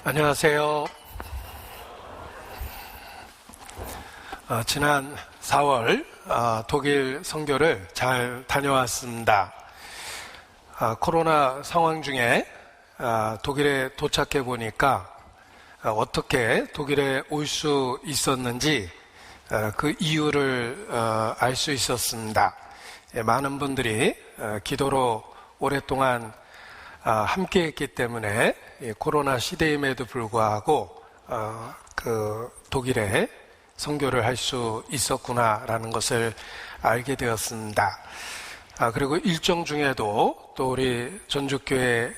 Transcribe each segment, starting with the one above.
안녕하세요. 지난 4월 독일 선교를 잘 다녀왔습니다. 코로나 상황 중에 독일에 도착해 보니까 어떻게 독일에 올 수 있었는지 그 이유를 알 수 있었습니다. 많은 분들이 기도로 오랫동안 함께 했기 때문에 코로나 시대임에도 불구하고 그 독일에 선교를 할 수 있었구나라는 것을 알게 되었습니다. 그리고 일정 중에도 또 우리 전주교회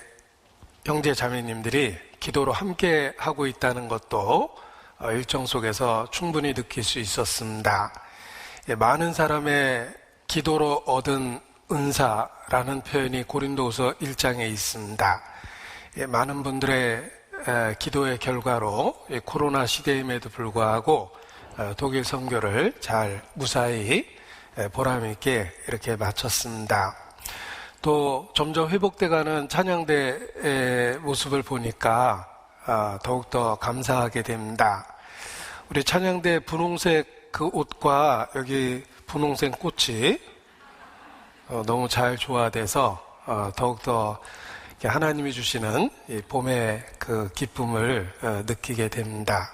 형제 자매님들이 기도로 함께 하고 있다는 것도 일정 속에서 충분히 느낄 수 있었습니다. 많은 사람의 기도로 얻은 은사라는 표현이 고린도후서 1장에 있습니다. 많은 분들의 기도의 결과로 코로나 시대임에도 불구하고 독일 선교를 잘 무사히 보람 있게 이렇게 마쳤습니다. 또 점점 회복돼가는 찬양대의 모습을 보니까 더욱더 감사하게 됩니다. 우리 찬양대 분홍색 그 옷과 여기 분홍색 꽃이 너무 잘 조화돼서 더욱더 하나님이 주시는 이 봄의 그 기쁨을 느끼게 됩니다.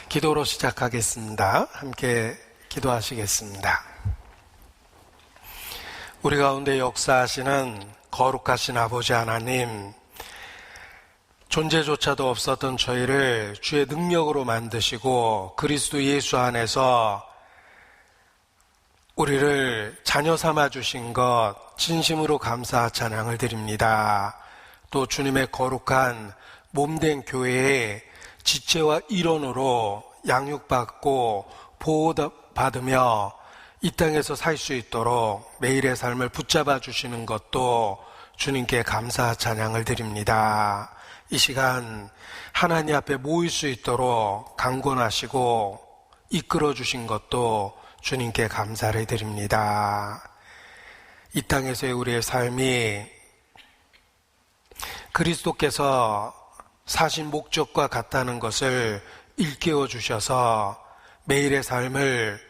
기도로 시작하겠습니다. 함께 기도하시겠습니다. 우리 가운데 역사하시는 거룩하신 아버지 하나님, 존재조차도 없었던 저희를 주의 능력으로 만드시고 그리스도 예수 안에서 우리를 자녀 삼아 주신 것 진심으로 감사 찬양을 드립니다. 또 주님의 거룩한 몸된 교회에 지체와 일원으로 양육받고 보호받으며 이 땅에서 살 수 있도록 매일의 삶을 붙잡아 주시는 것도 주님께 감사 찬양을 드립니다. 이 시간 하나님 앞에 모일 수 있도록 강권하시고 이끌어 주신 것도 주님께 감사를 드립니다. 이 땅에서의 우리의 삶이 그리스도께서 사신 목적과 같다는 것을 일깨워 주셔서 매일의 삶을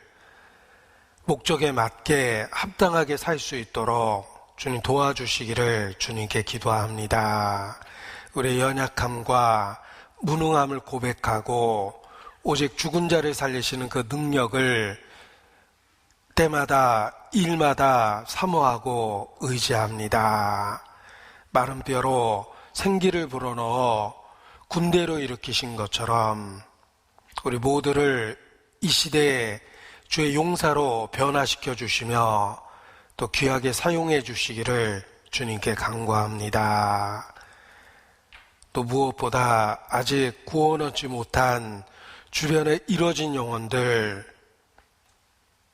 목적에 맞게 합당하게 살 수 있도록 주님 도와주시기를 주님께 기도합니다. 우리의 연약함과 무능함을 고백하고 오직 죽은 자를 살리시는 그 능력을 때마다 일마다 사모하고 의지합니다. 마른 뼈로 생기를 불어넣어 군대로 일으키신 것처럼 우리 모두를 이 시대에 주의 용사로 변화시켜 주시며 또 귀하게 사용해 주시기를 주님께 간구합니다. 또 무엇보다 아직 구원 얻지 못한 주변에 이뤄진 영혼들,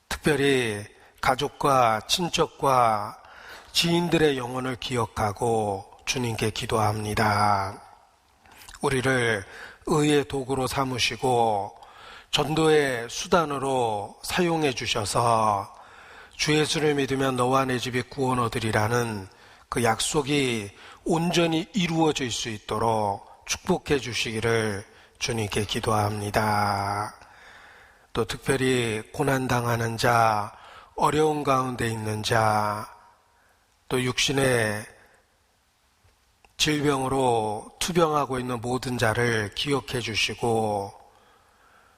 특별히 가족과 친척과 지인들의 영혼을 기억하고 주님께 기도합니다. 우리를 의의 도구로 삼으시고 전도의 수단으로 사용해 주셔서 주 예수를 믿으면 너와 내 집이 구원 얻으리라는 그 약속이 온전히 이루어질 수 있도록 축복해 주시기를 주님께 기도합니다. 또 특별히 고난당하는 자, 어려운 가운데 있는 자, 또 육신의 질병으로 투병하고 있는 모든 자를 기억해 주시고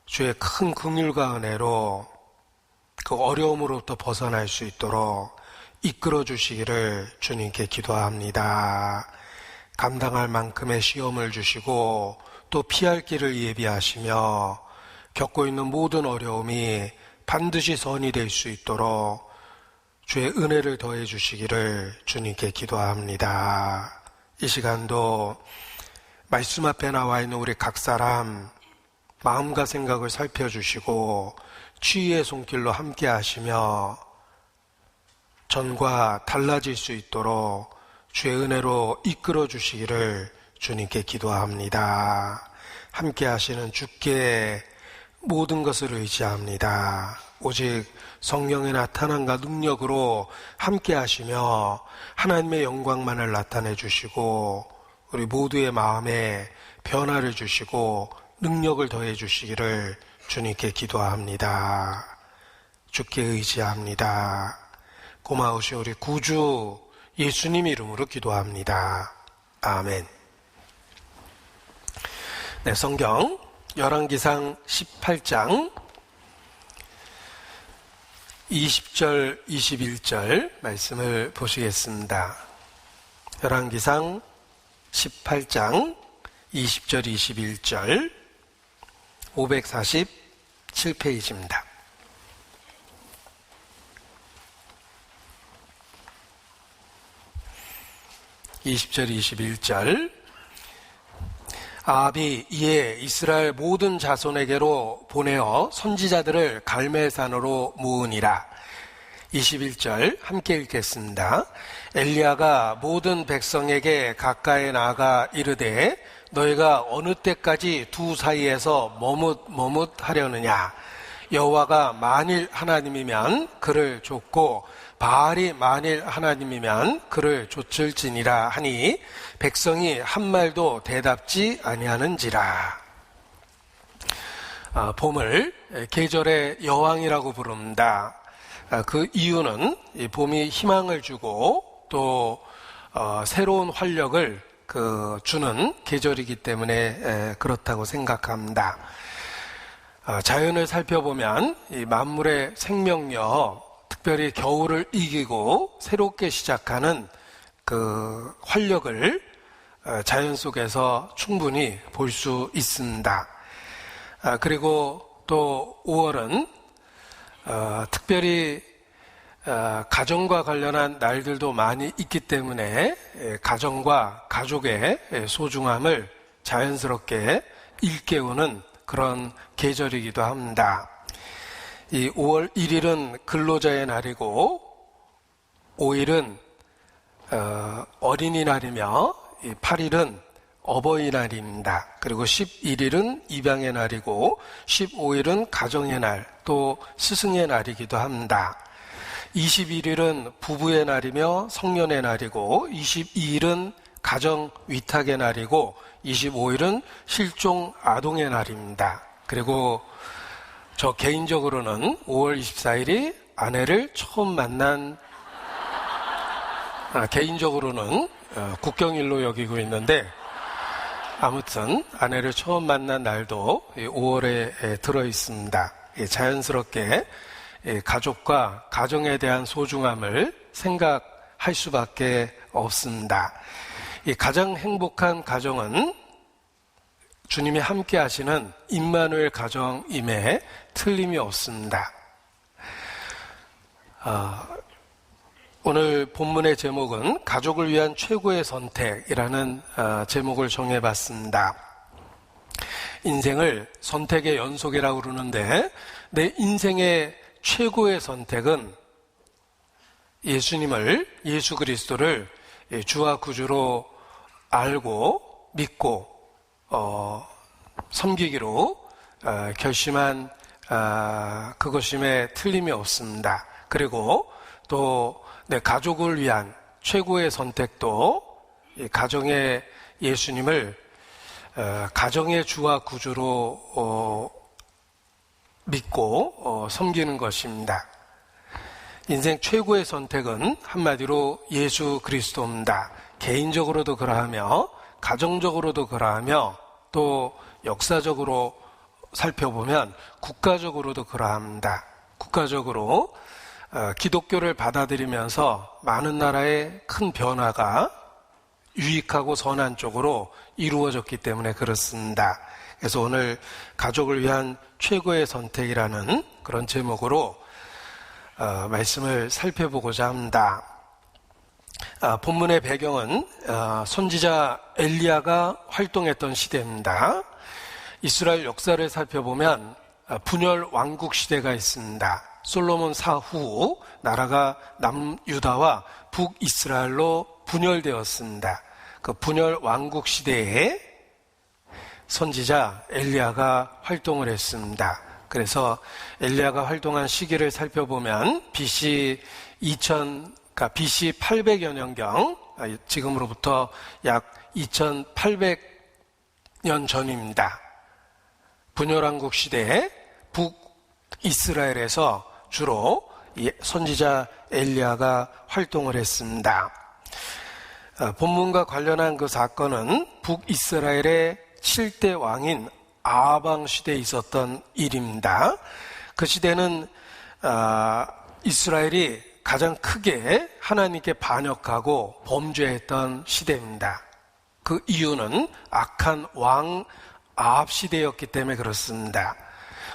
주의 큰 긍휼과 은혜로 그 어려움으로부터 벗어날 수 있도록 이끌어 주시기를 주님께 기도합니다. 감당할 만큼의 시험을 주시고 또 피할 길을 예비하시며 겪고 있는 모든 어려움이 반드시 선이 될 수 있도록 주의 은혜를 더해 주시기를 주님께 기도합니다. 이 시간도 말씀 앞에 나와 있는 우리 각 사람 마음과 생각을 살펴주시고 치유의 손길로 함께 하시며 전과 달라질 수 있도록 주의 은혜로 이끌어 주시기를 주님께 기도합니다. 함께 하시는 주께 모든 것을 의지합니다. 오직 성령의 나타남과 능력으로 함께 하시며 하나님의 영광만을 나타내 주시고 우리 모두의 마음에 변화를 주시고 능력을 더해 주시기를 주님께 기도합니다. 주께 의지합니다. 고마우신 우리 구주 예수님 이름으로 기도합니다. 아멘. 네, 성경 열왕기상 18장 20절 21절 말씀을 보시겠습니다. 열왕기상 18장 20절 21절 547페이지입니다. (20절) 21절 아합이 이에 이스라엘 모든 자손에게로 보내어 선지자들을 갈멜산으로 모으니라. 21절 함께 읽겠습니다. 엘리야가 모든 백성에게 가까이 나아가 이르되 너희가 어느 때까지 두 사이에서 머뭇하려느냐. 여호와가 만일 하나님이면 그를 좇고 바알이 만일 하나님이면 그를 좇을지니라 하니 백성이 한 말도 대답지 아니하는지라. 봄을 계절의 여왕이라고 부릅니다. 그 이유는 봄이 희망을 주고 또 새로운 활력을 주는 계절이기 때문에 그렇다고 생각합니다. 자연을 살펴보면 이 만물의 생명력, 특별히 겨울을 이기고 새롭게 시작하는 그 활력을 자연 속에서 충분히 볼 수 있습니다. 그리고 또 5월은 특별히 가정과 관련한 날들도 많이 있기 때문에 가정과 가족의 소중함을 자연스럽게 일깨우는 그런 계절이기도 합니다. 이 5월 1일은 근로자의 날이고 5일은 어린이날이며 8일은 어버이날입니다. 그리고 11일은 입양의 날이고 15일은 가정의 날, 또 스승의 날이기도 합니다. 21일은 부부의 날이며 성년의 날이고 22일은 가정 위탁의 날이고 25일은 실종 아동의 날입니다. 그리고 저 개인적으로는 5월 24일이 아내를 처음 만난 개인적으로는 국경일로 여기고 있는데 아무튼 아내를 처음 만난 날도 5월에 들어 있습니다. 자연스럽게 가족과 가정에 대한 소중함을 생각할 수밖에 없습니다. 가장 행복한 가정은 주님이 함께 하시는 임마누엘 가정임에 틀림이 없습니다. 오늘 본문의 제목은 가족을 위한 최고의 선택이라는 제목을 정해봤습니다. 인생을 선택의 연속이라고 그러는데 내 인생의 최고의 선택은 예수 그리스도를 주와 구주로 알고 믿고 섬기기로 결심한 그것임에 틀림이 없습니다. 그리고 또 내 가족을 위한 최고의 선택도 가정의 예수님을 가정의 주와 구주로 믿고 섬기는 것입니다. 인생 최고의 선택은 한마디로 예수 그리스도입니다. 개인적으로도 그러하며 가정적으로도 그러하며 또 역사적으로 살펴보면 국가적으로도 그러합니다. 국가적으로 기독교를 받아들이면서 많은 나라의 큰 변화가 유익하고 선한 쪽으로 이루어졌기 때문에 그렇습니다. 그래서 오늘 가족을 위한 최고의 선택이라는 그런 제목으로 말씀을 살펴보고자 합니다. 본문의 배경은 선지자 엘리야가 활동했던 시대입니다. 이스라엘 역사를 살펴보면 분열 왕국 시대가 있습니다. 솔로몬 사후 나라가 남유다와 북이스라엘로 분열되었습니다. 그 분열 왕국 시대에 선지자 엘리야가 활동을 했습니다. 그래서 엘리야가 활동한 시기를 살펴보면 BC 800여 년경, 지금으로부터 약 2800 년 전입니다. 분열왕국 시대에 북이스라엘에서 주로 이 선지자 엘리야가 활동을 했습니다. 본문과 관련한 그 사건은 북이스라엘의 7대 왕인 아합 왕 시대에 있었던 일입니다. 그 시대는 이스라엘이 가장 크게 하나님께 반역하고 범죄했던 시대입니다. 그 이유는 악한 왕 아합 시대였기 때문에 그렇습니다.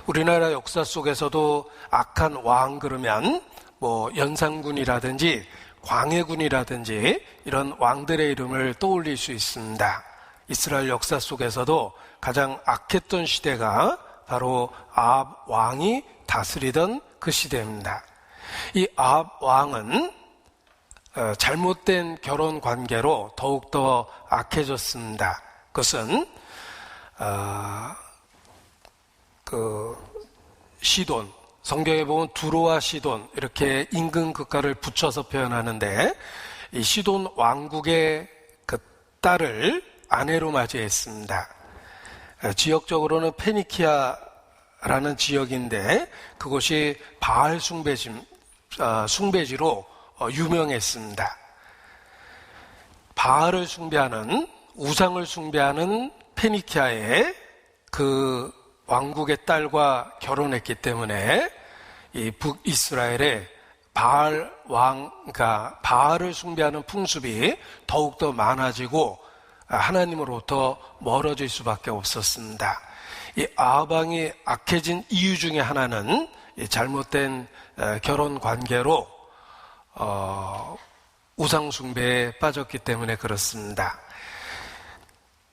우리나라 역사 속에서도 악한 왕 그러면 뭐 연산군이라든지 광해군이라든지 이런 왕들의 이름을 떠올릴 수 있습니다. 이스라엘 역사 속에서도 가장 악했던 시대가 바로 아합 왕이 다스리던 그 시대입니다. 이 아합 왕은 잘못된 결혼 관계로 더욱더 악해졌습니다. 그것은 시돈, 성경에 보면 두로와 시돈 이렇게 임금 국가를 붙여서 표현하는데 이 시돈 왕국의 그 딸을 아내로 맞이했습니다. 지역적으로는 페니키아라는 지역인데 그곳이 바알 숭배지로 유명했습니다. 바알을 숭배하는, 우상을 숭배하는 페니키아의 그 왕국의 딸과 결혼했기 때문에 이 북이스라엘의 바알 왕과 바알을 숭배하는 풍습이 더욱더 많아지고 하나님으로부터 멀어질 수밖에 없었습니다. 이 아합 왕이 악해진 이유 중에 하나는 이 잘못된 결혼 관계로 우상 숭배에 빠졌기 때문에 그렇습니다.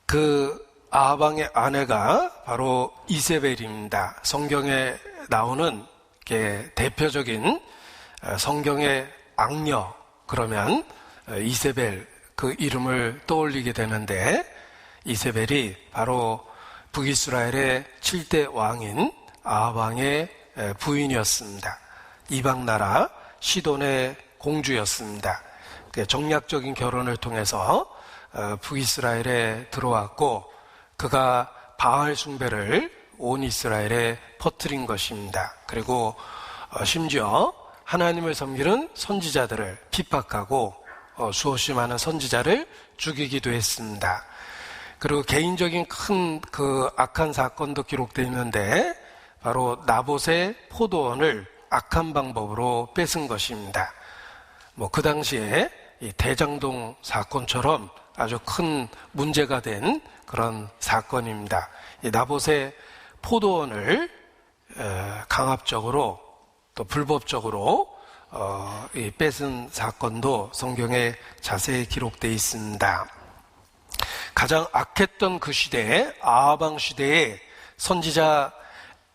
그 아합 왕의 아내가 바로 이세벨입니다. 성경에 나오는 대표적인 성경의 악녀 그러면 이세벨 그 이름을 떠올리게 되는데 이세벨이 바로 북이스라엘의 7대 왕인 아합 왕의 부인이었습니다. 이방 나라 시돈의 공주였습니다. 정략적인 결혼을 통해서 북이스라엘에 들어왔고 그가 바알 숭배를 온 이스라엘에 퍼뜨린 것입니다. 그리고 심지어 하나님을 섬기는 선지자들을 핍박하고 수없이 많은 선지자를 죽이기도 했습니다. 그리고 개인적인 큰 그 악한 사건도 기록되어 있는데 바로 나봇의 포도원을 악한 방법으로 뺏은 것입니다. 그 당시에 이 대장동 사건처럼 아주 큰 문제가 된 그런 사건입니다. 이 나봇의 포도원을 강압적으로 또 불법적으로 이 뺏은 사건도 성경에 자세히 기록되어 있습니다. 가장 악했던 그 시대에 아합 왕 시대에 선지자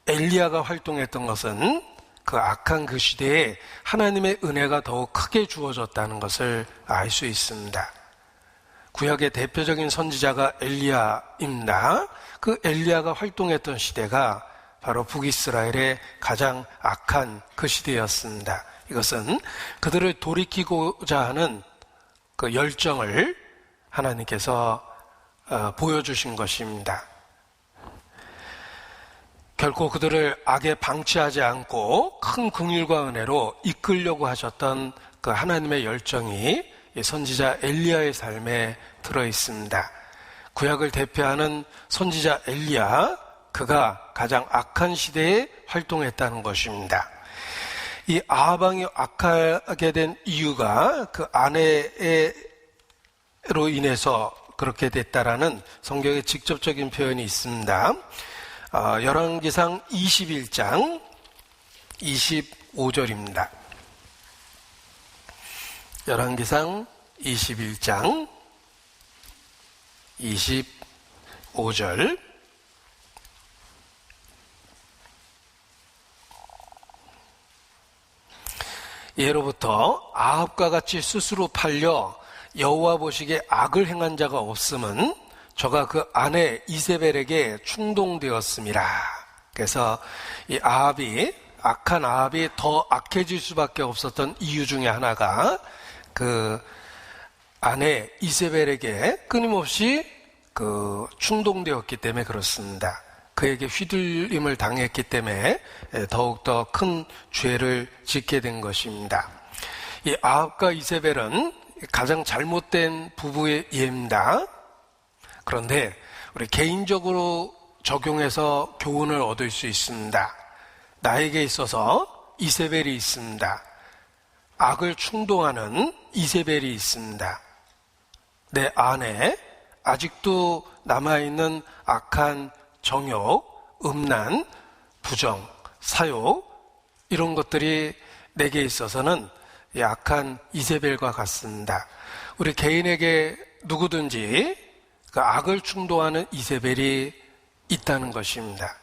엘리야가 활동했던 것은 그 악한 그 시대에 하나님의 은혜가 더욱 크게 주어졌다는 것을 알 수 있습니다. 구약의 대표적인 선지자가 엘리야입니다. 그 엘리야가 활동했던 시대가 바로 북이스라엘의 가장 악한 그 시대였습니다. 이것은 그들을 돌이키고자 하는 그 열정을 하나님께서 보여주신 것입니다. 결코 그들을 악에 방치하지 않고 큰 긍휼과 은혜로 이끌려고 하셨던 그 하나님의 열정이 선지자 엘리야의 삶에 들어 있습니다. 구약을 대표하는 선지자 엘리야, 그가 가장 악한 시대에 활동했다는 것입니다. 이 아합 왕이 악하게 된 이유가 그 아내로 인해서 그렇게 됐다라는 성경의 직접적인 표현이 있습니다. 열왕기상 21장 25절입니다. 열왕기상 21장 25절 예로부터 아합과 같이 스스로 팔려 여호와 보시기에 악을 행한 자가 없음은 저가 그 아내 이세벨에게 충동되었습니다. 그래서 이 아합이, 악한 아합이 더 악해질 수밖에 없었던 이유 중에 하나가 그 아내 이세벨에게 끊임없이 충동되었기 때문에 그렇습니다. 그에게 휘둘림을 당했기 때문에 더욱더 큰 죄를 짓게 된 것입니다. 이 아합과 이세벨은 가장 잘못된 부부의 예입니다. 그런데 우리 개인적으로 적용해서 교훈을 얻을 수 있습니다. 나에게 있어서 이세벨이 있습니다. 악을 충동하는 이세벨이 있습니다. 내 안에 아직도 남아있는 악한 정욕, 음란, 부정, 사욕 이런 것들이 내게 있어서는 약한 이세벨과 같습니다. 우리 개인에게 누구든지 그 악을 충동하는 이세벨이 있다는 것입니다.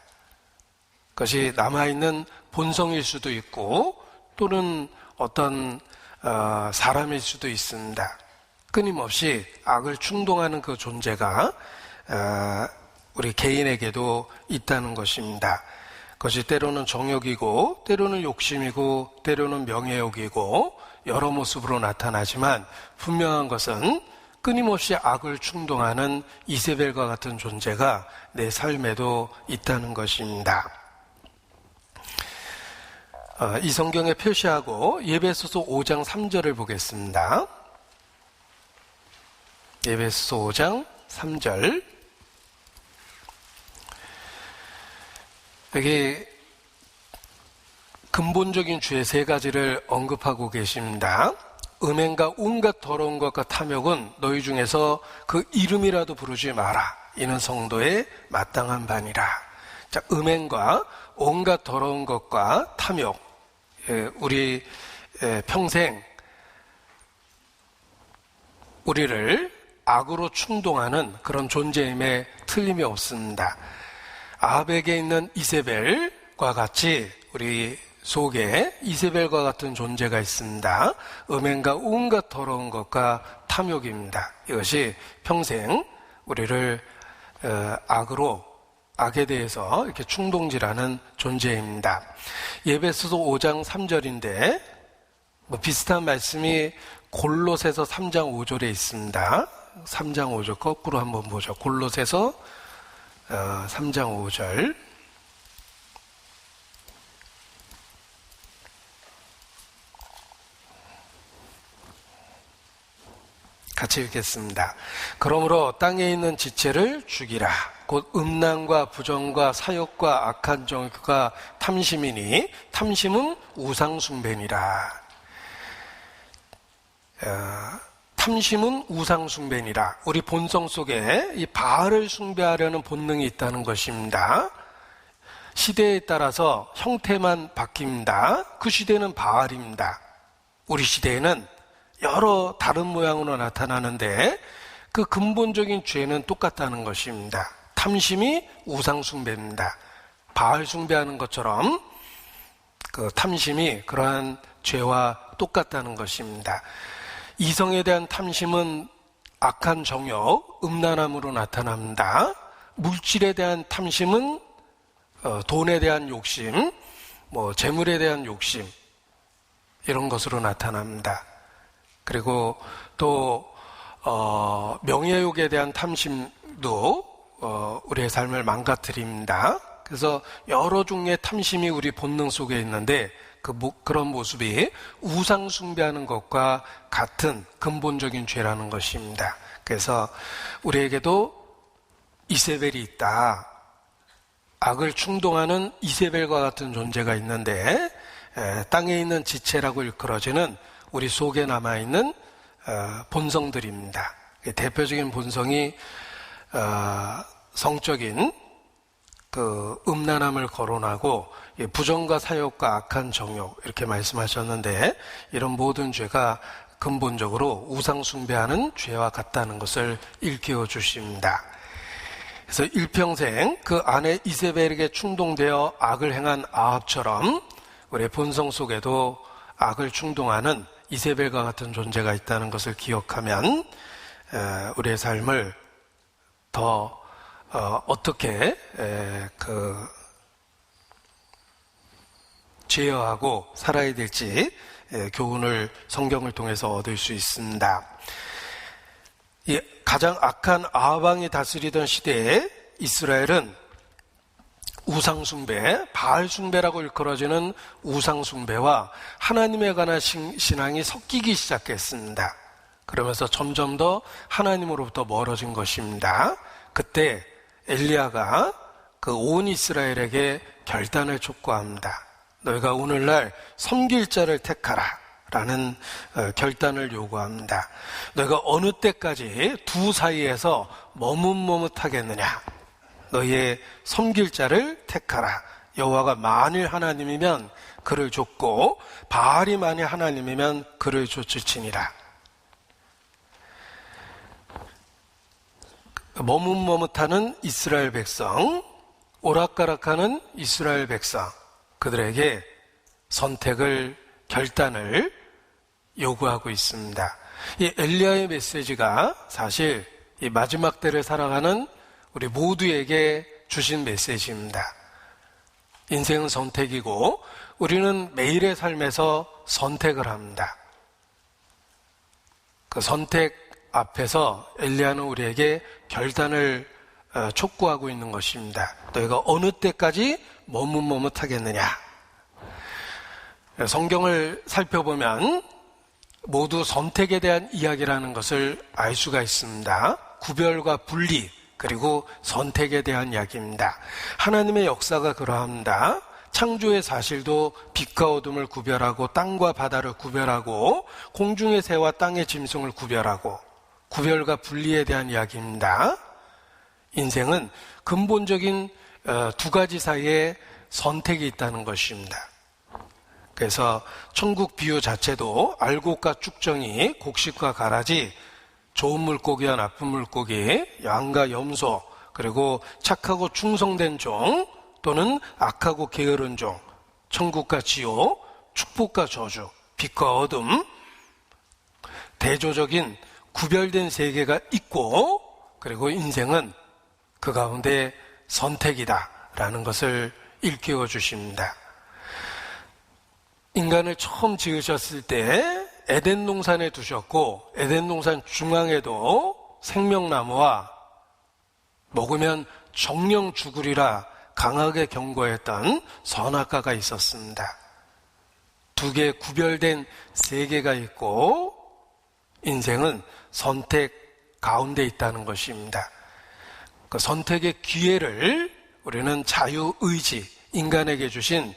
그것이 남아있는 본성일 수도 있고 또는 어떤 사람일 수도 있습니다. 끊임없이 악을 충동하는 그 존재가 우리 개인에게도 있다는 것입니다. 그것이 때로는 정욕이고 때로는 욕심이고 때로는 명예욕이고 여러 모습으로 나타나지만 분명한 것은 끊임없이 악을 충동하는 이세벨과 같은 존재가 내 삶에도 있다는 것입니다. 이 성경에 표시하고 에베소서 5장 3절을 보겠습니다. 에베소서 5장 3절. 여기 근본적인 죄 세 가지를 언급하고 계십니다. 음행과 온갖 더러운 것과 탐욕은 너희 중에서 그 이름이라도 부르지 마라. 이는 성도의 마땅한 바니라. 자, 음행과 온갖 더러운 것과 탐욕. 우리 평생 우리를 악으로 충동하는 그런 존재임에 틀림이 없습니다. 아합에게 있는 이세벨과 같이 우리 속에 이세벨과 같은 존재가 있습니다. 음행과 온갖 더러운 것과 탐욕입니다. 이것이 평생 우리를 악에 대해서 이렇게 충동질하는 존재입니다. 에베소서 5장 3절인데 비슷한 말씀이 골로새서 3장 5절에 있습니다. 3장 5절 거꾸로 한번 보죠. 골로새서 3장 5절. 같이 읽겠습니다. 그러므로 땅에 있는 지체를 죽이라. 곧 음란과 부정과 사욕과 악한 정욕과 탐심이니 탐심은 우상숭배니라. 탐심은 우상숭배니라. 우리 본성 속에 이 바알을 숭배하려는 본능이 있다는 것입니다. 시대에 따라서 형태만 바뀝니다. 그 시대는 바알입니다. 우리 시대에는 여러 다른 모양으로 나타나는데 그 근본적인 죄는 똑같다는 것입니다. 탐심이 우상숭배입니다. 바알 숭배하는 것처럼 그 탐심이 그러한 죄와 똑같다는 것입니다. 이성에 대한 탐심은 악한 정욕, 음란함으로 나타납니다. 물질에 대한 탐심은 돈에 대한 욕심, 재물에 대한 욕심 이런 것으로 나타납니다. 그리고 또 명예욕에 대한 탐심도 우리의 삶을 망가뜨립니다. 그래서 여러 종류의 탐심이 우리 본능 속에 있는데 그런 모습이 우상 숭배하는 것과 같은 근본적인 죄라는 것입니다. 그래서 우리에게도 이세벨이 있다. 악을 충동하는 이세벨과 같은 존재가 있는데 땅에 있는 지체라고 일컬어지는 우리 속에 남아있는 본성들입니다. 대표적인 본성이 성적인 그 음란함을 거론하고 부정과 사욕과 악한 정욕 이렇게 말씀하셨는데 이런 모든 죄가 근본적으로 우상 숭배하는 죄와 같다는 것을 일깨워 주십니다. 그래서 일평생 그 아내 이세벨에게 충동되어 악을 행한 아합처럼 우리의 본성 속에도 악을 충동하는 이세벨과 같은 존재가 있다는 것을 기억하면 우리의 삶을 더 어떻게 제어하고 살아야 될지 교훈을 성경을 통해서 얻을 수 있습니다. 이 가장 악한 아합왕이 다스리던 시대에 이스라엘은 우상숭배, 바알숭배라고 일컬어지는 우상숭배와 하나님에 관한 신앙이 섞이기 시작했습니다. 그러면서 점점 더 하나님으로부터 멀어진 것입니다. 그때 엘리야가 그 온 이스라엘에게 결단을 촉구합니다. 너희가 오늘날 섬길 자를 택하라 라는 결단을 요구합니다. 너희가 어느 때까지 두 사이에서 머뭇머뭇하겠느냐. 너희의 섬길 자를 택하라. 여호와가 만일 하나님이면 그를 좇고 바알이 만일 하나님이면 그를 좇을지니라. 머뭇머뭇하는 이스라엘 백성, 오락가락하는 이스라엘 백성, 그들에게 선택을, 결단을 요구하고 있습니다. 이 엘리야의 메시지가 사실 이 마지막 때를 살아가는 우리 모두에게 주신 메시지입니다. 인생은 선택이고 우리는 매일의 삶에서 선택을 합니다. 그 선택 앞에서 엘리야는 우리에게 결단을 촉구하고 있는 것입니다. 너희가 어느 때까지 머뭇머뭇하겠느냐. 성경을 살펴보면 모두 선택에 대한 이야기라는 것을 알 수가 있습니다. 구별과 분리, 그리고 선택에 대한 이야기입니다. 하나님의 역사가 그러합니다. 창조의 사실도 빛과 어둠을 구별하고 땅과 바다를 구별하고 공중의 새와 땅의 짐승을 구별하고 구별과 분리에 대한 이야기입니다. 인생은 근본적인 두 가지 사이에 선택이 있다는 것입니다. 그래서 천국 비유 자체도 알곡과 쭉정이, 곡식과 가라지, 좋은 물고기와 나쁜 물고기, 양과 염소, 그리고 착하고 충성된 종 또는 악하고 게으른 종, 천국과 지옥, 축복과 저주, 빛과 어둠, 대조적인 구별된 세계가 있고, 그리고 인생은 그 가운데 선택이다라는 것을 일깨워 주십니다. 인간을 처음 지으셨을 때 에덴 동산에 두셨고 에덴 동산 중앙에도 생명나무와 먹으면 정령 죽으리라 강하게 경고했던 선악과가 있었습니다. 두 개의 구별된 세계가 있고 인생은 선택 가운데 있다는 것입니다. 그 선택의 기회를 우리는 자유의지, 인간에게 주신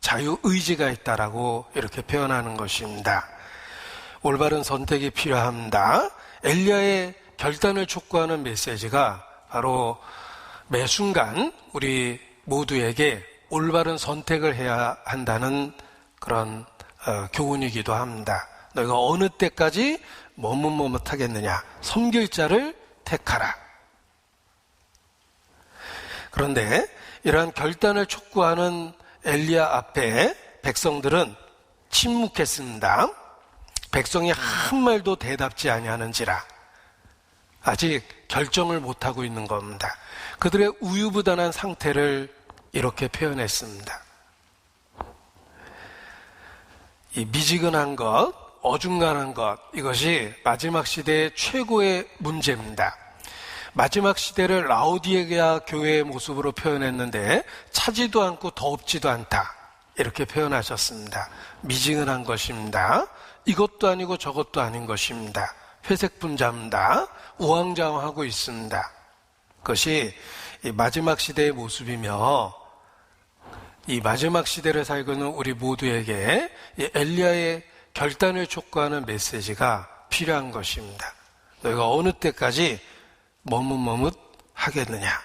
자유의지가 있다라고 이렇게 표현하는 것입니다. 올바른 선택이 필요합니다. 엘리야의 결단을 촉구하는 메시지가 바로 매 순간 우리 모두에게 올바른 선택을 해야 한다는 그런 교훈이기도 합니다. 너희가 어느 때까지 머뭇머뭇하겠느냐. 섬길 자를 택하라. 그런데 이러한 결단을 촉구하는 엘리야 앞에 백성들은 침묵했습니다. 백성이 한 말도 대답지 아니하는지라 아직 결정을 못하고 있는 겁니다. 그들의 우유부단한 상태를 이렇게 표현했습니다. 이 미지근한 것, 어중간한 것, 이것이 마지막 시대의 최고의 문제입니다. 마지막 시대를 라오디게아 교회의 모습으로 표현했는데 차지도 않고 덥지도 않다 이렇게 표현하셨습니다. 미지근한 것입니다. 이것도 아니고 저것도 아닌 것입니다. 회색 분자입니다. 우왕좌왕하고 있습니다. 그것이 이 마지막 시대의 모습이며 이 마지막 시대를 살고 있는 우리 모두에게 이 엘리야의 결단을 촉구하는 메시지가 필요한 것입니다. 너희가 어느 때까지 머뭇머뭇 하겠느냐.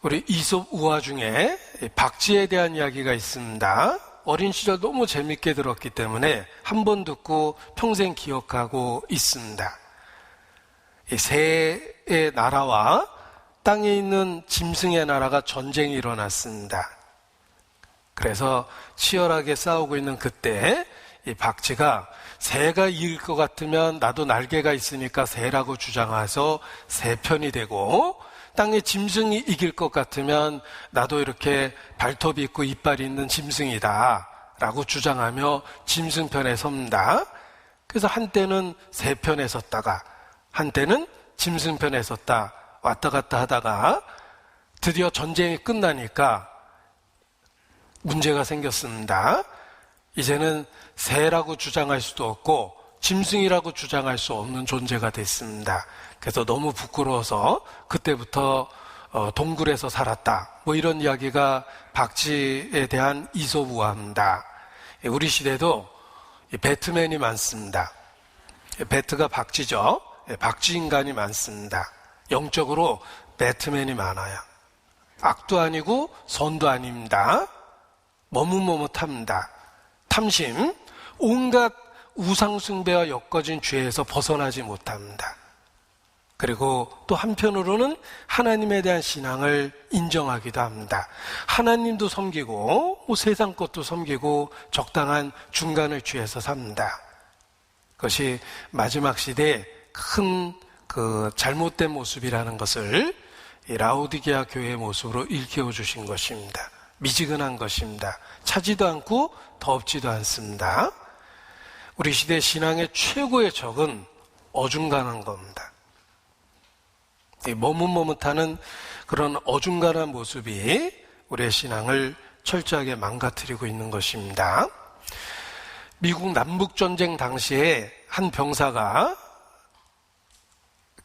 우리 이솝 우화 중에 박쥐에 대한 이야기가 있습니다. 어린 시절 너무 재밌게 들었기 때문에 한 번 듣고 평생 기억하고 있습니다. 이 새의 나라와 땅에 있는 짐승의 나라가 전쟁이 일어났습니다. 그래서 치열하게 싸우고 있는 그때 이 박쥐가 새가 이길 것 같으면 나도 날개가 있으니까 새라고 주장해서 새 편이 되고 땅에 짐승이 이길 것 같으면 나도 이렇게 발톱이 있고 이빨이 있는 짐승이다 라고 주장하며 짐승 편에 섭니다. 그래서 한때는 새 편에 섰다가 한때는 짐승편에 섰다 왔다 갔다 하다가 드디어 전쟁이 끝나니까 문제가 생겼습니다. 이제는 새라고 주장할 수도 없고 짐승이라고 주장할 수 없는 존재가 됐습니다. 그래서 너무 부끄러워서 그때부터 동굴에서 살았다. 뭐 이런 이야기가 박쥐에 대한 이솝우화입니다. 우리 시대도 배트맨이 많습니다. 배트가 박쥐죠. 박쥐 인간이 많습니다. 영적으로 배트맨이 많아요. 악도 아니고 선도 아닙니다. 머뭇머뭇합니다. 탐심, 온갖 우상숭배와 엮어진 죄에서 벗어나지 못합니다. 그리고 또 한편으로는 하나님에 대한 신앙을 인정하기도 합니다. 하나님도 섬기고 세상 것도 섬기고 적당한 중간을 취해서 삽니다. 그것이 마지막 시대의 큰 잘못된 모습이라는 것을 이 라오디게아 교회의 모습으로 일깨워 주신 것입니다. 미지근한 것입니다. 차지도 않고 덥지도 않습니다. 우리 시대 신앙의 최고의 적은 어중간한 겁니다. 머뭇머뭇하는 그런 어중간한 모습이 우리의 신앙을 철저하게 망가뜨리고 있는 것입니다. 미국 남북전쟁 당시에 한 병사가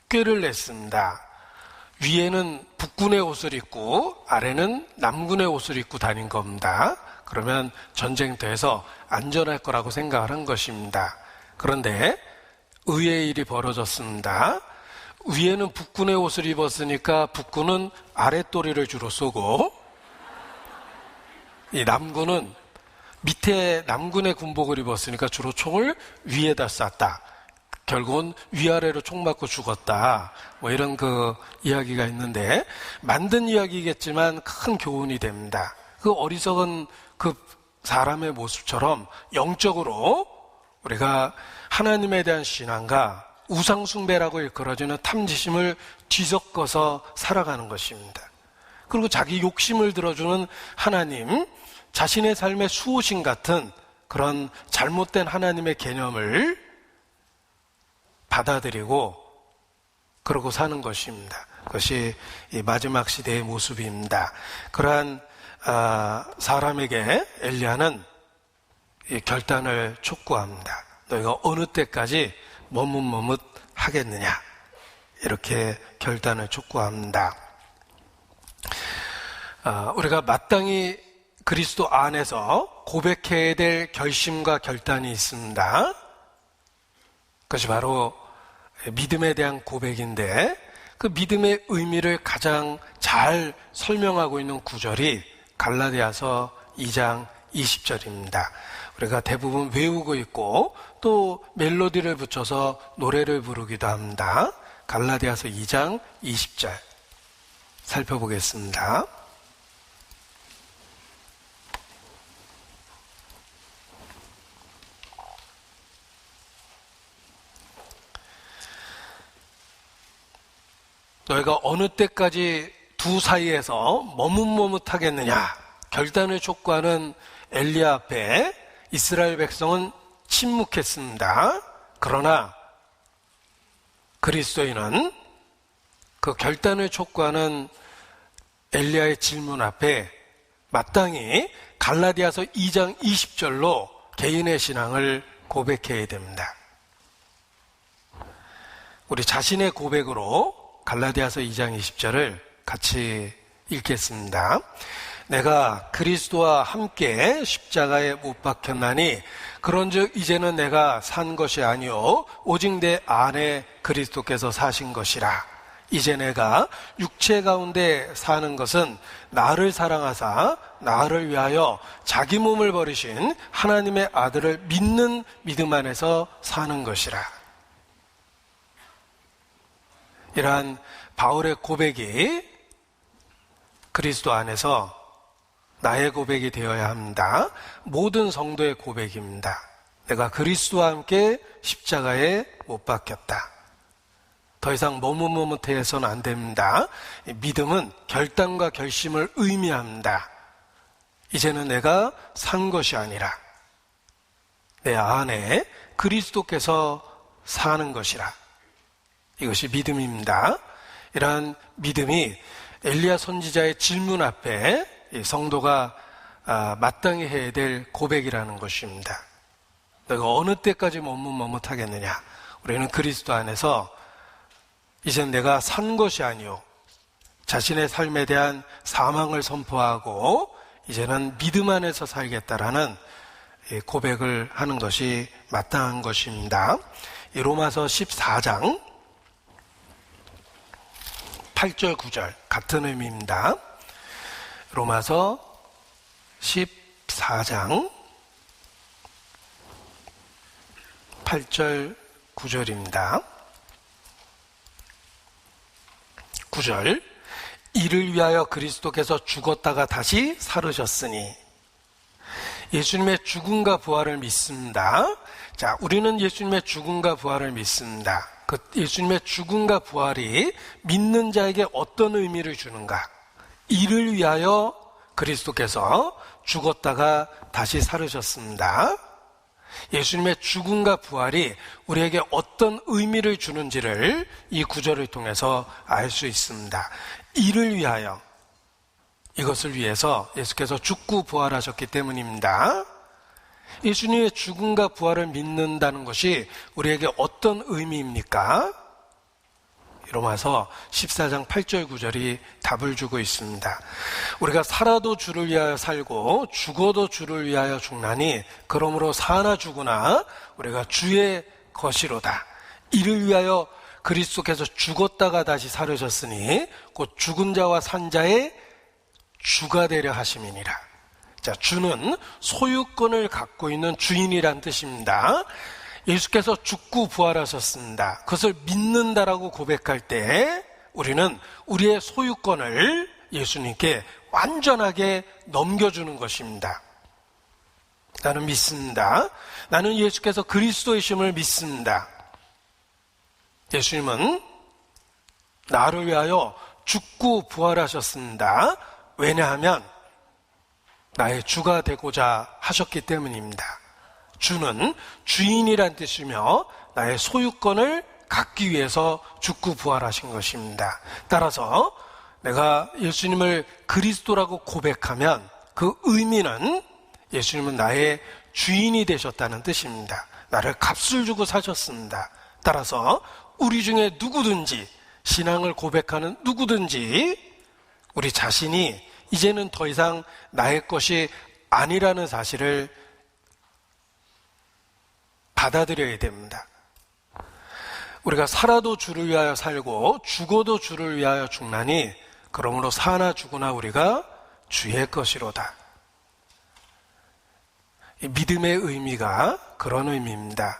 꾀를 냈습니다. 위에는 북군의 옷을 입고 아래는 남군의 옷을 입고 다닌 겁니다. 그러면 전쟁터에서 안전할 거라고 생각을 한 것입니다. 그런데 의외의 일이 벌어졌습니다. 위에는 북군의 옷을 입었으니까 북군은 아랫도리를 주로 쏘고 이 남군은 밑에 남군의 군복을 입었으니까 주로 총을 위에다 쐈다. 결국은 위아래로 총 맞고 죽었다. 뭐 이런 이야기가 있는데 만든 이야기겠지만 큰 교훈이 됩니다. 그 어리석은 그 사람의 모습처럼 영적으로 우리가 하나님에 대한 신앙과 우상숭배라고 일컬어지는 탐지심을 뒤섞어서 살아가는 것입니다. 그리고 자기 욕심을 들어주는 하나님, 자신의 삶의 수호신 같은 그런 잘못된 하나님의 개념을 받아들이고 그러고 사는 것입니다. 그것이 이 마지막 시대의 모습입니다. 그러한 사람에게 엘리야는 이 결단을 촉구합니다. 너희가 어느 때까지 머뭇머뭇 하겠느냐, 이렇게 결단을 촉구합니다. 우리가 마땅히 그리스도 안에서 고백해야 될 결심과 결단이 있습니다. 그것이 바로 믿음에 대한 고백인데 그 믿음의 의미를 가장 잘 설명하고 있는 구절이 갈라디아서 2장 20절입니다. 우리가 대부분 외우고 있고 또 멜로디를 붙여서 노래를 부르기도 합니다. 갈라디아서 2장 20절 살펴보겠습니다. 너희가 어느 때까지 두 사이에서 머뭇머뭇하겠느냐, 결단을 촉구하는 엘리야 앞에 이스라엘 백성은 침묵했습니다. 그러나 그리스도인은 그 결단을 촉구하는 엘리야의 질문 앞에 마땅히 갈라디아서 2장 20절로 개인의 신앙을 고백해야 됩니다. 우리 자신의 고백으로 갈라디아서 2장 20절을 같이 읽겠습니다. 내가 그리스도와 함께 십자가에 못 박혔나니 그런즉 이제는 내가 산 것이 아니요 오직 내 안에 그리스도께서 사신 것이라. 이제 내가 육체 가운데 사는 것은 나를 사랑하사 나를 위하여 자기 몸을 버리신 하나님의 아들을 믿는 믿음 안에서 사는 것이라. 이러한 바울의 고백이 그리스도 안에서 나의 고백이 되어야 합니다. 모든 성도의 고백입니다. 내가 그리스도와 함께 십자가에 못 박혔다. 더 이상 머뭇머뭇해서는 안 됩니다. 믿음은 결단과 결심을 의미합니다. 이제는 내가 산 것이 아니라 내 안에 그리스도께서 사는 것이라. 이것이 믿음입니다. 이러한 믿음이 엘리야 선지자의 질문 앞에 이 성도가 마땅히 해야 될 고백이라는 것입니다. 너가 어느 때까지 머뭇머뭇하겠느냐? 우리는 그리스도 안에서 이젠 내가 산 것이 아니요 자신의 삶에 대한 사망을 선포하고 이제는 믿음 안에서 살겠다라는 고백을 하는 것이 마땅한 것입니다. 이 로마서 14장 8절 9절 같은 의미입니다. 로마서 14장 8절 9절입니다. 9절 이를 위하여 그리스도께서 죽었다가 다시 살으셨으니 예수님의 죽음과 부활을 믿습니다. 자, 우리는 예수님의 죽음과 부활을 믿습니다. 그 예수님의 죽음과 부활이 믿는 자에게 어떤 의미를 주는가? 이를 위하여 그리스도께서 죽었다가 다시 살으셨습니다. 예수님의 죽음과 부활이 우리에게 어떤 의미를 주는지를 이 구절을 통해서 알 수 있습니다. 이를 위하여, 이것을 위해서 예수께서 죽고 부활하셨기 때문입니다. 예수님의 죽음과 부활을 믿는다는 것이 우리에게 어떤 의미입니까? 로마서 14장 8절 9절이 답을 주고 있습니다. 우리가 살아도 주를 위하여 살고 죽어도 주를 위하여 죽나니 그러므로 사나 죽으나 우리가 주의 것이로다. 이를 위하여 그리스도께서 죽었다가 다시 살으셨으니 곧 죽은 자와 산 자의 주가 되려 하심이니라. 자, 주는 소유권을 갖고 있는 주인이란 뜻입니다. 예수께서 죽고 부활하셨습니다. 그것을 믿는다라고 고백할 때 우리는 우리의 소유권을 예수님께 완전하게 넘겨주는 것입니다. 나는 믿습니다. 나는 예수께서 그리스도이심을 믿습니다. 예수님은 나를 위하여 죽고 부활하셨습니다. 왜냐하면 나의 주가 되고자 하셨기 때문입니다. 주는 주인이란 뜻이며 나의 소유권을 갖기 위해서 죽고 부활하신 것입니다. 따라서 내가 예수님을 그리스도라고 고백하면 그 의미는 예수님은 나의 주인이 되셨다는 뜻입니다. 나를 값을 주고 사셨습니다. 따라서 우리 중에 누구든지, 신앙을 고백하는 누구든지 우리 자신이 이제는 더 이상 나의 것이 아니라는 사실을 받아들여야 됩니다. 우리가 살아도 주를 위하여 살고 죽어도 주를 위하여 죽나니 그러므로 사나 죽으나 우리가 주의 것이로다. 믿음의 의미가 그런 의미입니다.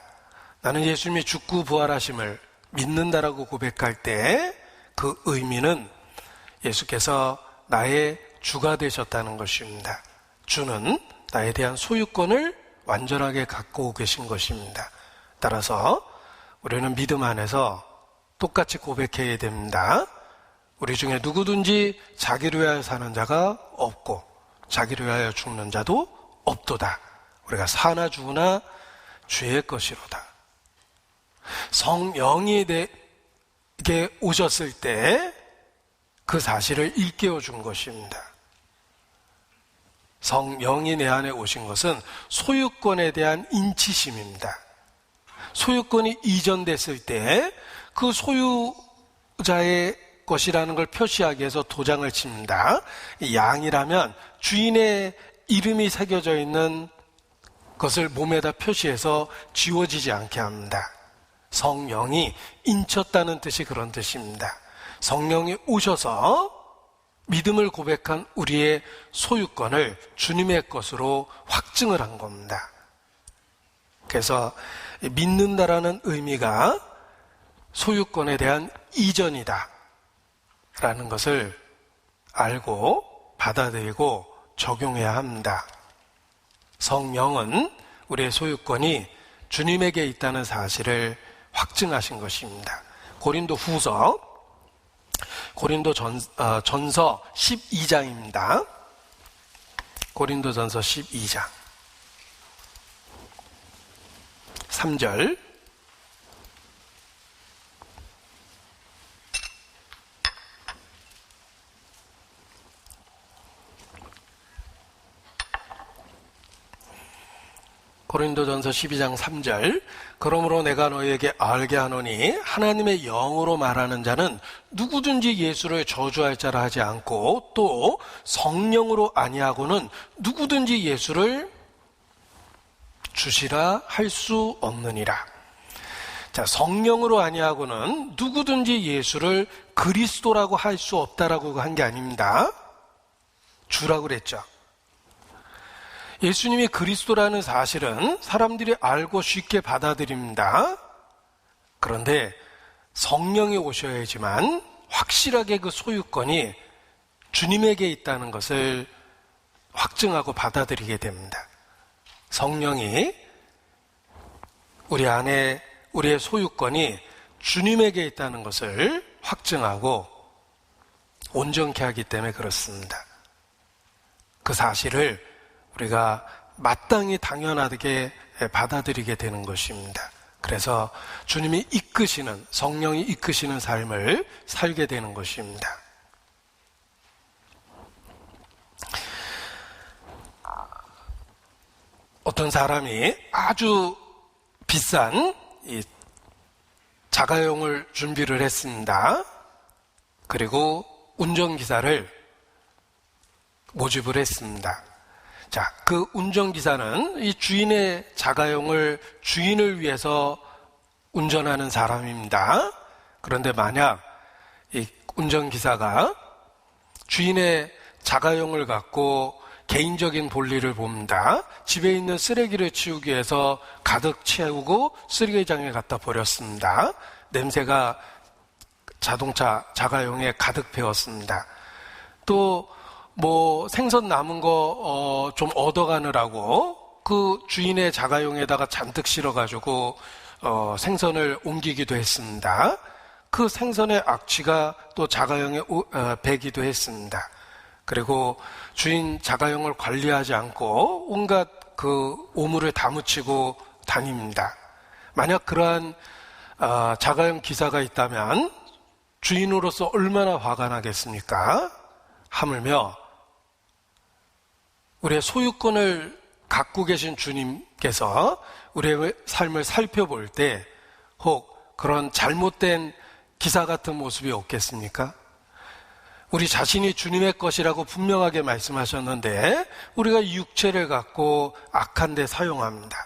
나는 예수님이 죽고 부활하심을 믿는다라고 고백할 때 그 의미는 예수께서 나의 주가 되셨다는 것입니다. 주는 나에 대한 소유권을 완전하게 갖고 계신 것입니다. 따라서 우리는 믿음 안에서 똑같이 고백해야 됩니다. 우리 중에 누구든지 자기를 위하여 사는 자가 없고 자기를 위하여 죽는 자도 없도다. 우리가 사나 죽으나 주의 것이로다. 성령이 내게 오셨을 때 그 사실을 일깨워 준 것입니다. 성령이 내 안에 오신 것은 소유권에 대한 인치심입니다. 소유권이 이전됐을 때 그 소유자의 것이라는 걸 표시하기 위해서 도장을 칩니다. 양이라면 주인의 이름이 새겨져 있는 것을 몸에다 표시해서 지워지지 않게 합니다. 성령이 인쳤다는 뜻이 그런 뜻입니다. 성령이 오셔서 믿음을 고백한 우리의 소유권을 주님의 것으로 확증을 한 겁니다. 그래서 믿는다라는 의미가 소유권에 대한 이전이다 라는 것을 알고 받아들이고 적용해야 합니다. 성령은 우리의 소유권이 주님에게 있다는 사실을 확증하신 것입니다. 고린도전서 12장입니다. 고린도전서 12장 3절 고린도전서 12장 3절 그러므로 내가 너희에게 알게 하노니 하나님의 영으로 말하는 자는 누구든지 예수를 저주할 자라 하지 않고 또 성령으로 아니하고는 누구든지 예수를 주시라 할 수 없느니라. 자, 성령으로 아니하고는 누구든지 예수를 그리스도라고 할 수 없다라고 한 게 아닙니다. 주라고 그랬죠. 예수님이 그리스도라는 사실은 사람들이 알고 쉽게 받아들입니다. 그런데 성령이 오셔야지만 확실하게 그 소유권이 주님에게 있다는 것을 확증하고 받아들이게 됩니다. 성령이 우리 안에 우리의 소유권이 주님에게 있다는 것을 확증하고 온전케 하기 때문에 그렇습니다. 그 사실을 우리가 마땅히 당연하게 받아들이게 되는 것입니다. 그래서 주님이 이끄시는, 성령이 이끄시는 삶을 살게 되는 것입니다. 어떤 사람이 아주 비싼 이 자가용을 준비를 했습니다. 그리고 운전기사를 모집을 했습니다. 자, 그 운전기사는 이 주인의 자가용을 주인을 위해서 운전하는 사람입니다. 그런데 만약 이 운전기사가 주인의 자가용을 갖고 개인적인 볼일을 봅니다. 집에 있는 쓰레기를 치우기 위해서 가득 채우고 쓰레기장에 갖다 버렸습니다. 냄새가 자동차 자가용에 가득 배었습니다. 또 생선 남은 거 좀 얻어가느라고 그 주인의 자가용에다가 잔뜩 실어가지고 생선을 옮기기도 했습니다. 그 생선의 악취가 또 자가용에 배기도 했습니다. 그리고 주인 자가용을 관리하지 않고 온갖 그 오물을 다 묻히고 다닙니다. 만약 그러한 자가용 기사가 있다면 주인으로서 얼마나 화가 나겠습니까? 하물며 우리의 소유권을 갖고 계신 주님께서 우리의 삶을 살펴볼 때 혹 그런 잘못된 기사 같은 모습이 없겠습니까? 우리 자신이 주님의 것이라고 분명하게 말씀하셨는데 우리가 육체를 갖고 악한 데 사용합니다.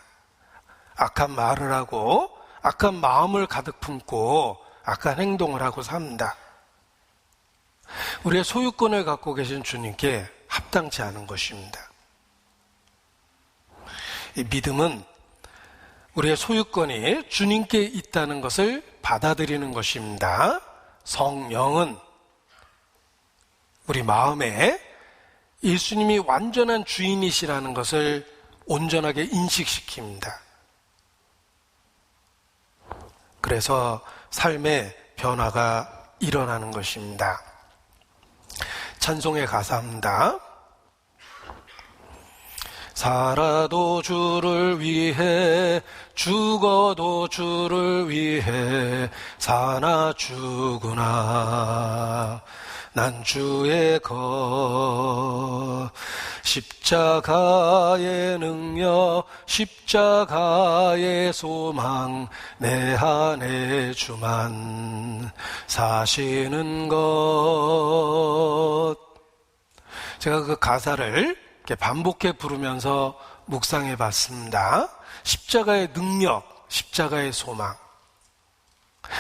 악한 말을 하고 악한 마음을 가득 품고 악한 행동을 하고 삽니다. 우리의 소유권을 갖고 계신 주님께 합당치 않은 것입니다. 이 믿음은 우리의 소유권이 주님께 있다는 것을 받아들이는 것입니다. 성령은 우리 마음에 예수님이 완전한 주인이시라는 것을 온전하게 인식시킵니다. 그래서 삶의 변화가 일어나는 것입니다. 찬송의 가사입니다. 살아도 주를 위해 죽어도 주를 위해 사나 죽으나 난 주의 것 십자가의 능력 십자가의 소망 내 안에 주만 사시는 것. 제가 그 가사를 이렇게 반복해 부르면서 묵상해 봤습니다. 십자가의 능력, 십자가의 소망.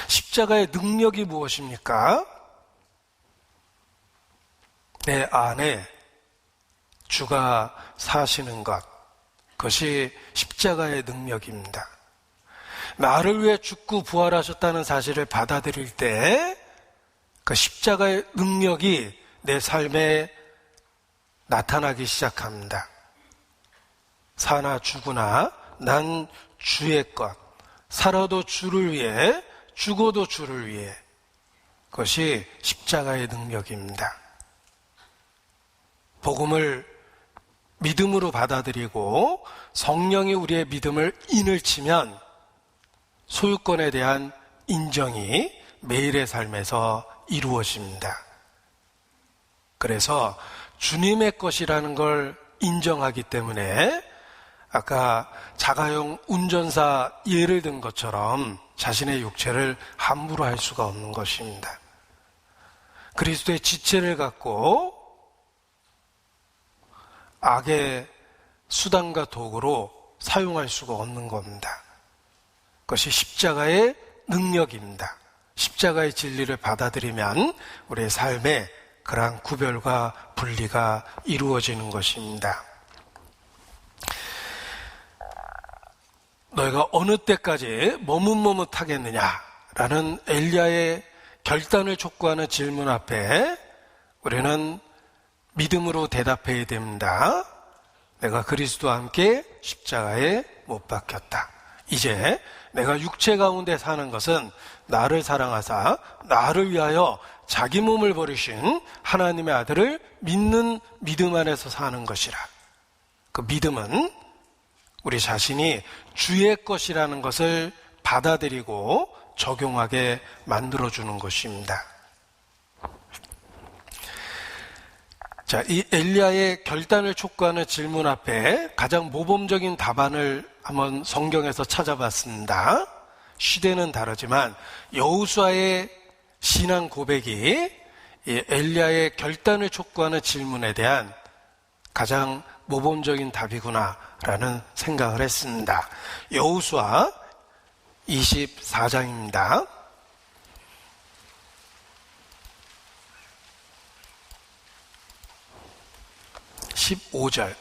십자가의 능력이 무엇입니까? 내 안에 주가 사시는 것, 그것이 십자가의 능력입니다. 나를 위해 죽고 부활하셨다는 사실을 받아들일 때 그 십자가의 능력이 내 삶에 나타나기 시작합니다. 사나 죽으나 난 주의 것, 살아도 주를 위해 죽어도 주를 위해, 그것이 십자가의 능력입니다. 복음을 믿음으로 받아들이고 성령이 우리의 믿음을 인을 치면 소유권에 대한 인정이 매일의 삶에서 이루어집니다. 그래서 주님의 것이라는 걸 인정하기 때문에 아까 자가용 운전사 예를 든 것처럼 자신의 육체를 함부로 할 수가 없는 것입니다. 그리스도의 지체를 갖고 악의 수단과 도구로 사용할 수가 없는 겁니다. 그것이 십자가의 능력입니다. 십자가의 진리를 받아들이면 우리의 삶에 그러한 구별과 분리가 이루어지는 것입니다. 너희가 어느 때까지 머뭇머뭇하겠느냐라는 엘리야의 결단을 촉구하는 질문 앞에 우리는 믿음으로 대답해야 됩니다. 내가 그리스도와 함께 십자가에 못 박혔다. 이제 내가 육체 가운데 사는 것은 나를 사랑하사 나를 위하여 자기 몸을 버리신 하나님의 아들을 믿는 믿음 안에서 사는 것이라. 그 믿음은 우리 자신이 주의 것이라는 것을 받아들이고 적용하게 만들어주는 것입니다. 자, 이 엘리야의 결단을 촉구하는 질문 앞에 가장 모범적인 답안을 한번 성경에서 찾아봤습니다. 시대는 다르지만 여호수아의 신앙 고백이 이 엘리야의 결단을 촉구하는 질문에 대한 가장 모범적인 답이구나라는 생각을 했습니다. 여호수아 24장입니다. 15절.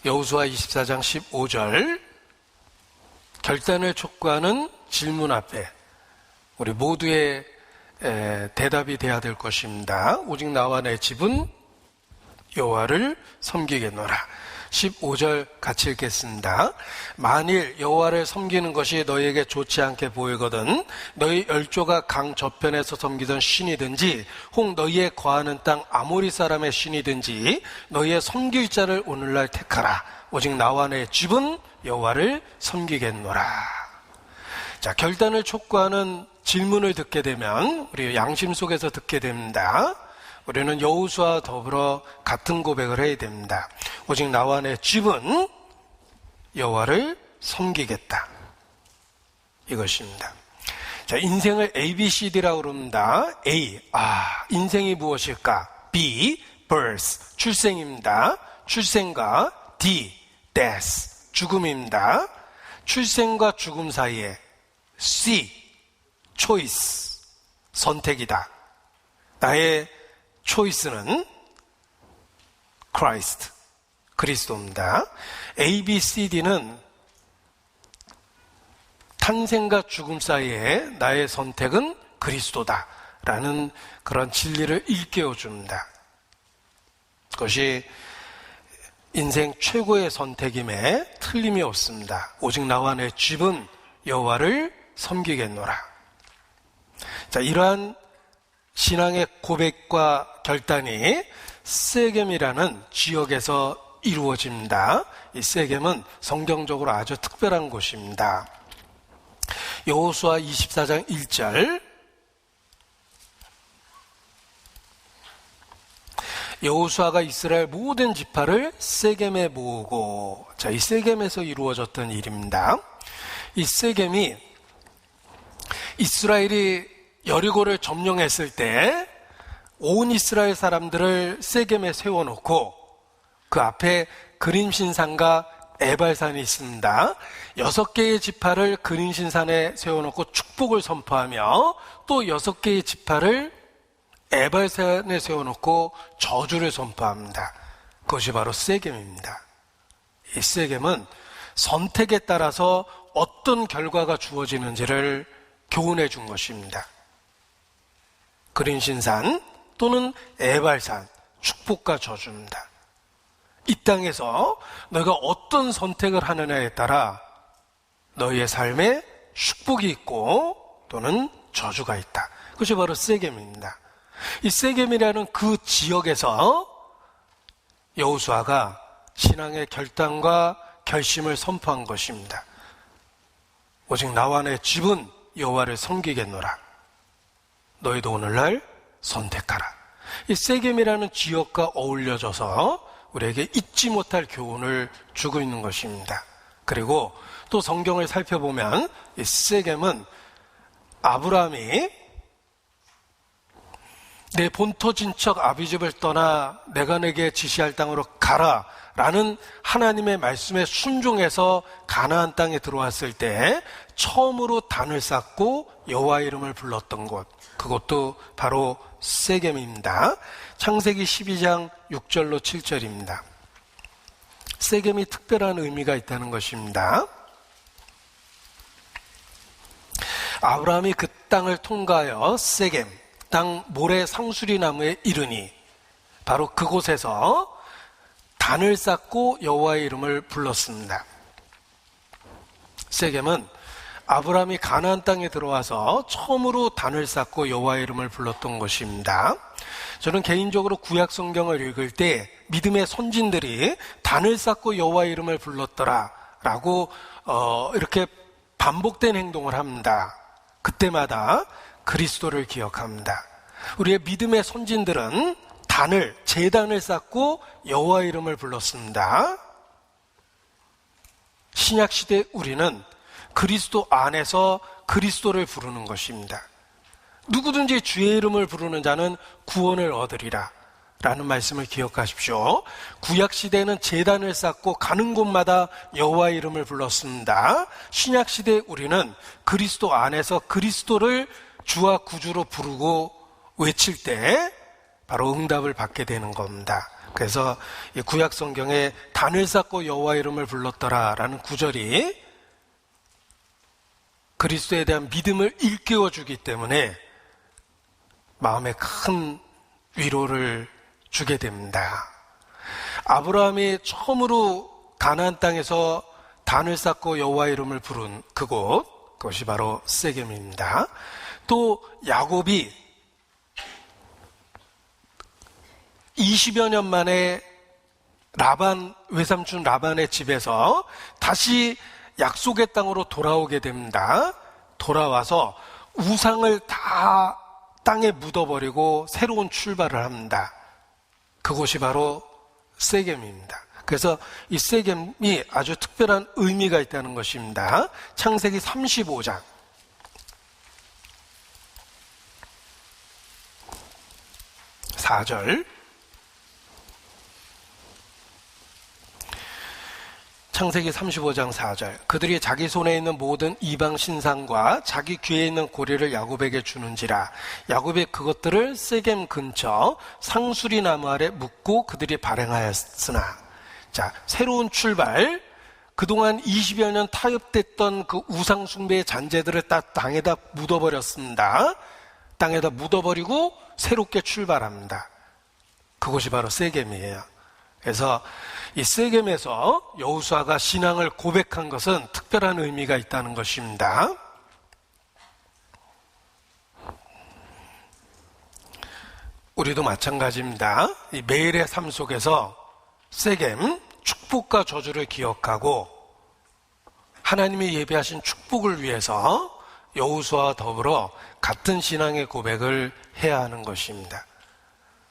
여호수아 24장 15절. 결단을 촉구하는 질문 앞에 우리 모두의 대답이 돼야 될 것입니다. 오직 나와 내 집은 여호와를 섬기겠노라. 15절 같이 읽겠습니다. 만일 여호와를 섬기는 것이 너희에게 좋지 않게 보이거든 너희 열조가 강 저편에서 섬기던 신이든지 혹 너희의 거하는 땅 아모리 사람의 신이든지 너희의 섬길 자를 오늘날 택하라. 오직 나와 내 집은 여호와를 섬기겠노라. 자, 결단을 촉구하는 질문을 듣게 되면 우리 양심 속에서 듣게 됩니다. 우리는 여호수아와 더불어 같은 고백을 해야 됩니다. 오직 나와 내 집은 여호와를 섬기겠다. 이것입니다. 자, 인생을 ABCD라고 그럽니다. A, 인생이 무엇일까? B, birth, 출생입니다. 출생과 D, death, 죽음입니다. 출생과 죽음 사이에 C, choice, 선택이다. 나의 초이스는 Christ, 그리스도입니다. A, B, C, D는 탄생과 죽음 사이에 나의 선택은 그리스도다 라는 그런 진리를 일깨워 줍니다. 그것이 인생 최고의 선택임에 틀림이 없습니다. 오직 나와 내 집은 여호와를 섬기겠노라. 자, 이러한 신앙의 고백과 결단이 세겜이라는 지역에서 이루어집니다. 이 세겜은 성경적으로 아주 특별한 곳입니다. 여호수아 24장 1절. 여호수아가 이스라엘 모든 지파를 세겜에 모으고, 자, 이 세겜에서 이루어졌던 일입니다. 이 세겜이 이스라엘이 여리고를 점령했을 때 온 이스라엘 사람들을 세겜에 세워놓고 그 앞에 그림신산과 에발산이 있습니다. 6개의 지파를 그림신산에 세워놓고 축복을 선포하며 또 6개의 지파를 에발산에 세워놓고 저주를 선포합니다. 그것이 바로 세겜입니다. 이 세겜은 선택에 따라서 어떤 결과가 주어지는지를 교훈해 준 것입니다. 그린신산 또는 에발산, 축복과 저주입니다. 이 땅에서 너희가 어떤 선택을 하느냐에 따라 너희의 삶에 축복이 있고 또는 저주가 있다. 그것이 바로 세겜입니다. 이 세겜이라는 그 지역에서 여호수아가 신앙의 결단과 결심을 선포한 것입니다. 오직 나와 내 집은 여호와를 섬기겠노라. 너희도 오늘날 선택하라. 이 세겜이라는 지역과 어울려져서 우리에게 잊지 못할 교훈을 주고 있는 것입니다. 그리고 또 성경을 살펴보면 이 세겜은 아브라함이 내 본토 친척 아비집을 떠나 내가 내게 지시할 땅으로 가라 라는 하나님의 말씀에 순종해서 가나안 땅에 들어왔을 때 처음으로 단을 쌓고 여호와 이름을 불렀던 곳, 그것도 바로 세겜입니다. 창세기 12장 6절로 7절입니다. 세겜이 특별한 의미가 있다는 것입니다. 아브라함이 그 땅을 통과하여 세겜, 땅 모래 상수리 나무에 이르니 바로 그곳에서 단을 쌓고 여호와의 이름을 불렀습니다. 세겜은 아브라함이 가나안 땅에 들어와서 처음으로 단을 쌓고 여호와의 이름을 불렀던 것입니다. 저는 개인적으로 구약 성경을 읽을 때 믿음의 선진들이 단을 쌓고 여호와의 이름을 불렀더라라고 이렇게 반복된 행동을 합니다. 그때마다 그리스도를 기억합니다. 우리의 믿음의 선진들은 제단을 쌓고 여호와 이름을 불렀습니다. 신약시대 우리는 그리스도 안에서 그리스도를 부르는 것입니다. 누구든지 주의 이름을 부르는 자는 구원을 얻으리라 라는 말씀을 기억하십시오. 구약시대는 제단을 쌓고 가는 곳마다 여호와의 이름을 불렀습니다. 신약시대 우리는 그리스도 안에서 그리스도를 주와 구주로 부르고 외칠 때 바로 응답을 받게 되는 겁니다. 그래서 이 구약 성경에 단을 쌓고 여호와 이름을 불렀더라라는 구절이 그리스도에 대한 믿음을 일깨워 주기 때문에 마음에 큰 위로를 주게 됩니다. 아브라함이 처음으로 가나안 땅에서 단을 쌓고 여호와 이름을 부른 그것이 바로 세겜입니다. 또 야곱이 20여 년 만에 외삼촌 라반의 집에서 다시 약속의 땅으로 돌아오게 됩니다. 돌아와서 우상을 다 땅에 묻어버리고 새로운 출발을 합니다. 그곳이 바로 세겜입니다. 그래서 이 세겜이 아주 특별한 의미가 있다는 것입니다. 창세기 35장 4절, 창세기 35장 4절. 그들이 자기 손에 있는 모든 이방 신상과 자기 귀에 있는 고리를 야곱에게 주는지라. 야곱이 그것들을 세겜 근처 상수리 나무 아래 묻고 그들이 발행하였으나. 자, 새로운 출발. 그동안 20여 년 타협됐던 그 우상 숭배의 잔재들을 땅에다 묻어버렸습니다. 땅에다 묻어버리고 새롭게 출발합니다. 그것이 바로 세겜이에요. 그래서 이 세겜에서 여호수아가 신앙을 고백한 것은 특별한 의미가 있다는 것입니다. 우리도 마찬가지입니다. 이 매일의 삶 속에서 세겜, 축복과 저주를 기억하고 하나님이 예비하신 축복을 위해서 여호수아와 더불어 같은 신앙의 고백을 해야 하는 것입니다.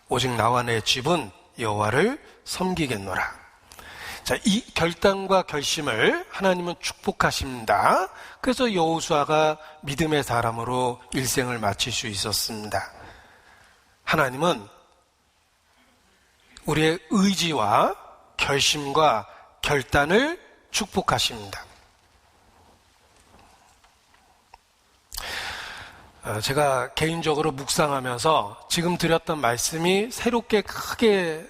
오직 나와 내 집은 여호와를 섬기겠노라. 자, 이 결단과 결심을 하나님은 축복하십니다. 그래서 여호수아가 믿음의 사람으로 일생을 마칠 수 있었습니다. 하나님은 우리의 의지와 결심과 결단을 축복하십니다. 제가 개인적으로 묵상하면서 지금 드렸던 말씀이 새롭게 크게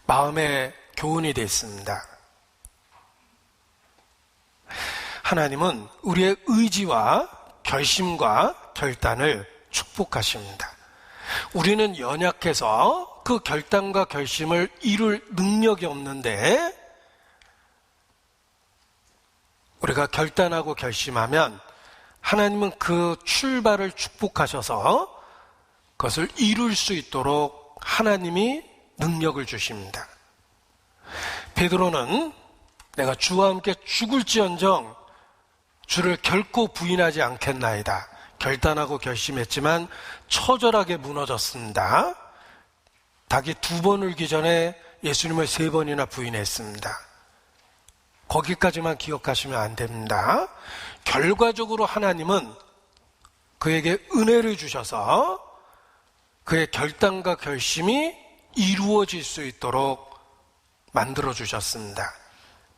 마음에 교훈이 됐습니다. 하나님은 우리의 의지와 결심과 결단을 축복하십니다. 우리는 연약해서 그 결단과 결심을 이룰 능력이 없는데 우리가 결단하고 결심하면 하나님은 그 출발을 축복하셔서 그것을 이룰 수 있도록 하나님이 능력을 주십니다. 베드로는 내가 주와 함께 죽을지언정 주를 결코 부인하지 않겠나이다. 결단하고 결심했지만 처절하게 무너졌습니다. 닭이 2번 울기 전에 예수님을 3번이나 부인했습니다. 거기까지만 기억하시면 안 됩니다. 결과적으로 하나님은 그에게 은혜를 주셔서 그의 결단과 결심이 이루어질 수 있도록 만들어 주셨습니다.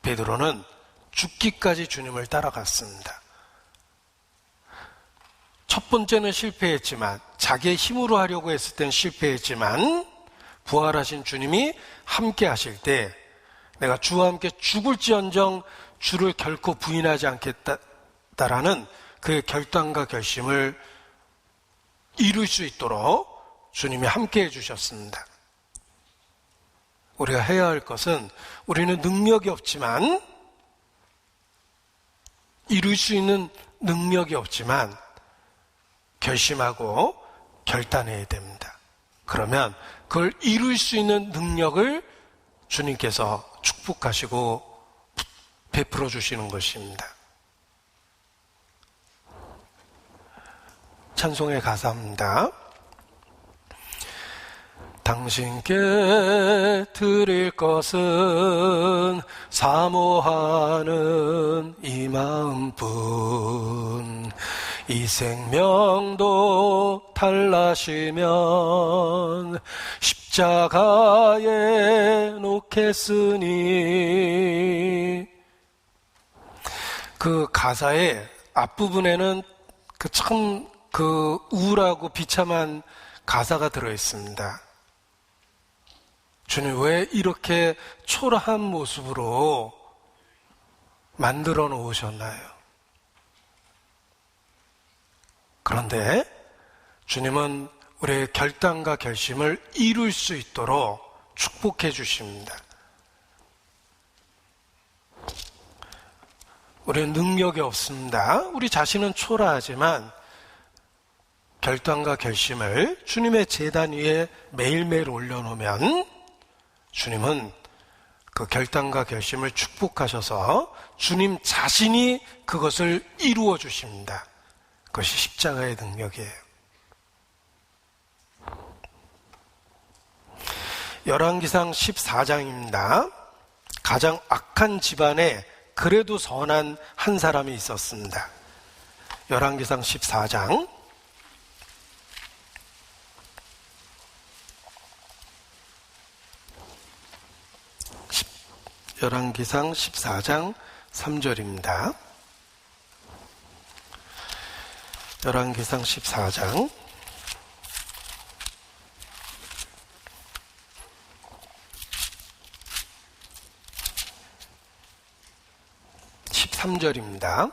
베드로는 죽기까지 주님을 따라갔습니다. 첫 번째는 실패했지만, 자기의 힘으로 하려고 했을 땐 실패했지만, 부활하신 주님이 함께 하실 때 내가 주와 함께 죽을지언정 주를 결코 부인하지 않겠다라는 그의 결단과 결심을 이룰 수 있도록 주님이 함께 해주셨습니다. 우리가 해야 할 것은, 우리는 능력이 없지만, 이룰 수 있는 능력이 없지만 결심하고 결단해야 됩니다. 그러면 그걸 이룰 수 있는 능력을 주님께서 축복하시고 베풀어 주시는 것입니다. 찬송의 가사입니다. 당신께 드릴 것은 사모하는 이 마음뿐, 이 생명도 달라시면 십자가에 놓겠으니. 그 가사의 앞부분에는 참 우울하고 비참한 가사가 들어있습니다. 주님, 왜 이렇게 초라한 모습으로 만들어 놓으셨나요? 그런데 주님은 우리의 결단과 결심을 이룰 수 있도록 축복해 주십니다. 우리는 능력이 없습니다. 우리 자신은 초라하지만 결단과 결심을 주님의 제단 위에 매일매일 올려놓으면 주님은 그 결단과 결심을 축복하셔서 주님 자신이 그것을 이루어 주십니다. 그것이 십자가의 능력이에요. 열왕기상 14장입니다. 가장 악한 집안에 그래도 선한 한 사람이 있었습니다. 열왕기상 14장 열왕기상 14장 3절입니다. 열왕기상 14장 13절입니다.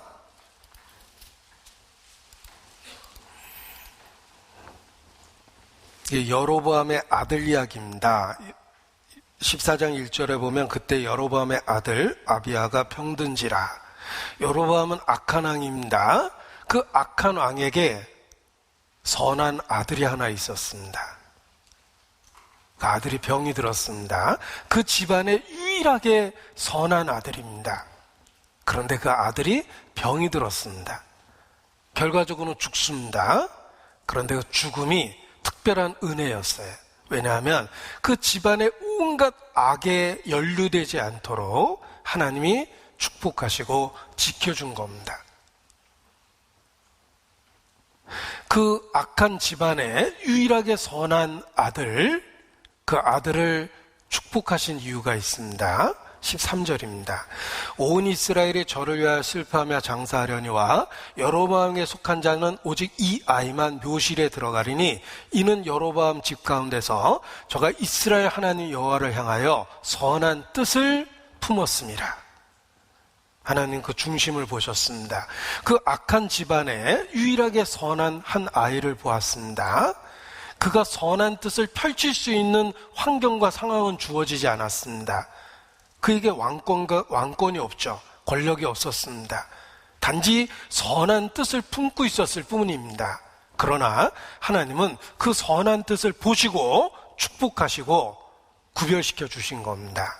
이게 여로보암의 아들 이야기입니다. 14장 1절에 보면 그때 여로보암의 아들 아비야가 병든지라. 여로보암은 악한 왕입니다. 그 악한 왕에게 선한 아들이 하나 있었습니다. 그 아들이 병이 들었습니다. 그 집안에 유일하게 선한 아들입니다. 그런데 그 아들이 병이 들었습니다. 결과적으로는 죽습니다. 그런데 그 죽음이 특별한 은혜였어요. 왜냐하면 그 집안의 온갖 악에 연루되지 않도록 하나님이 축복하시고 지켜준 겁니다. 그 악한 집안에 유일하게 선한 아들, 그 아들을 축복하신 이유가 있습니다. 13절입니다. 온 이스라엘이 저를 위하여 슬퍼하며 장사하려니와 여로보암에 속한 자는 오직 이 아이만 묘실에 들어가리니 이는 여로보암 집 가운데서 저가 이스라엘 하나님 여호와를 향하여 선한 뜻을 품었습니다. 하나님 그 중심을 보셨습니다. 그 악한 집안에 유일하게 선한 한 아이를 보았습니다. 그가 선한 뜻을 펼칠 수 있는 환경과 상황은 주어지지 않았습니다. 그에게 왕권이 없죠. 권력이 없었습니다. 단지 선한 뜻을 품고 있었을 뿐입니다. 그러나 하나님은 그 선한 뜻을 보시고 축복하시고 구별시켜 주신 겁니다.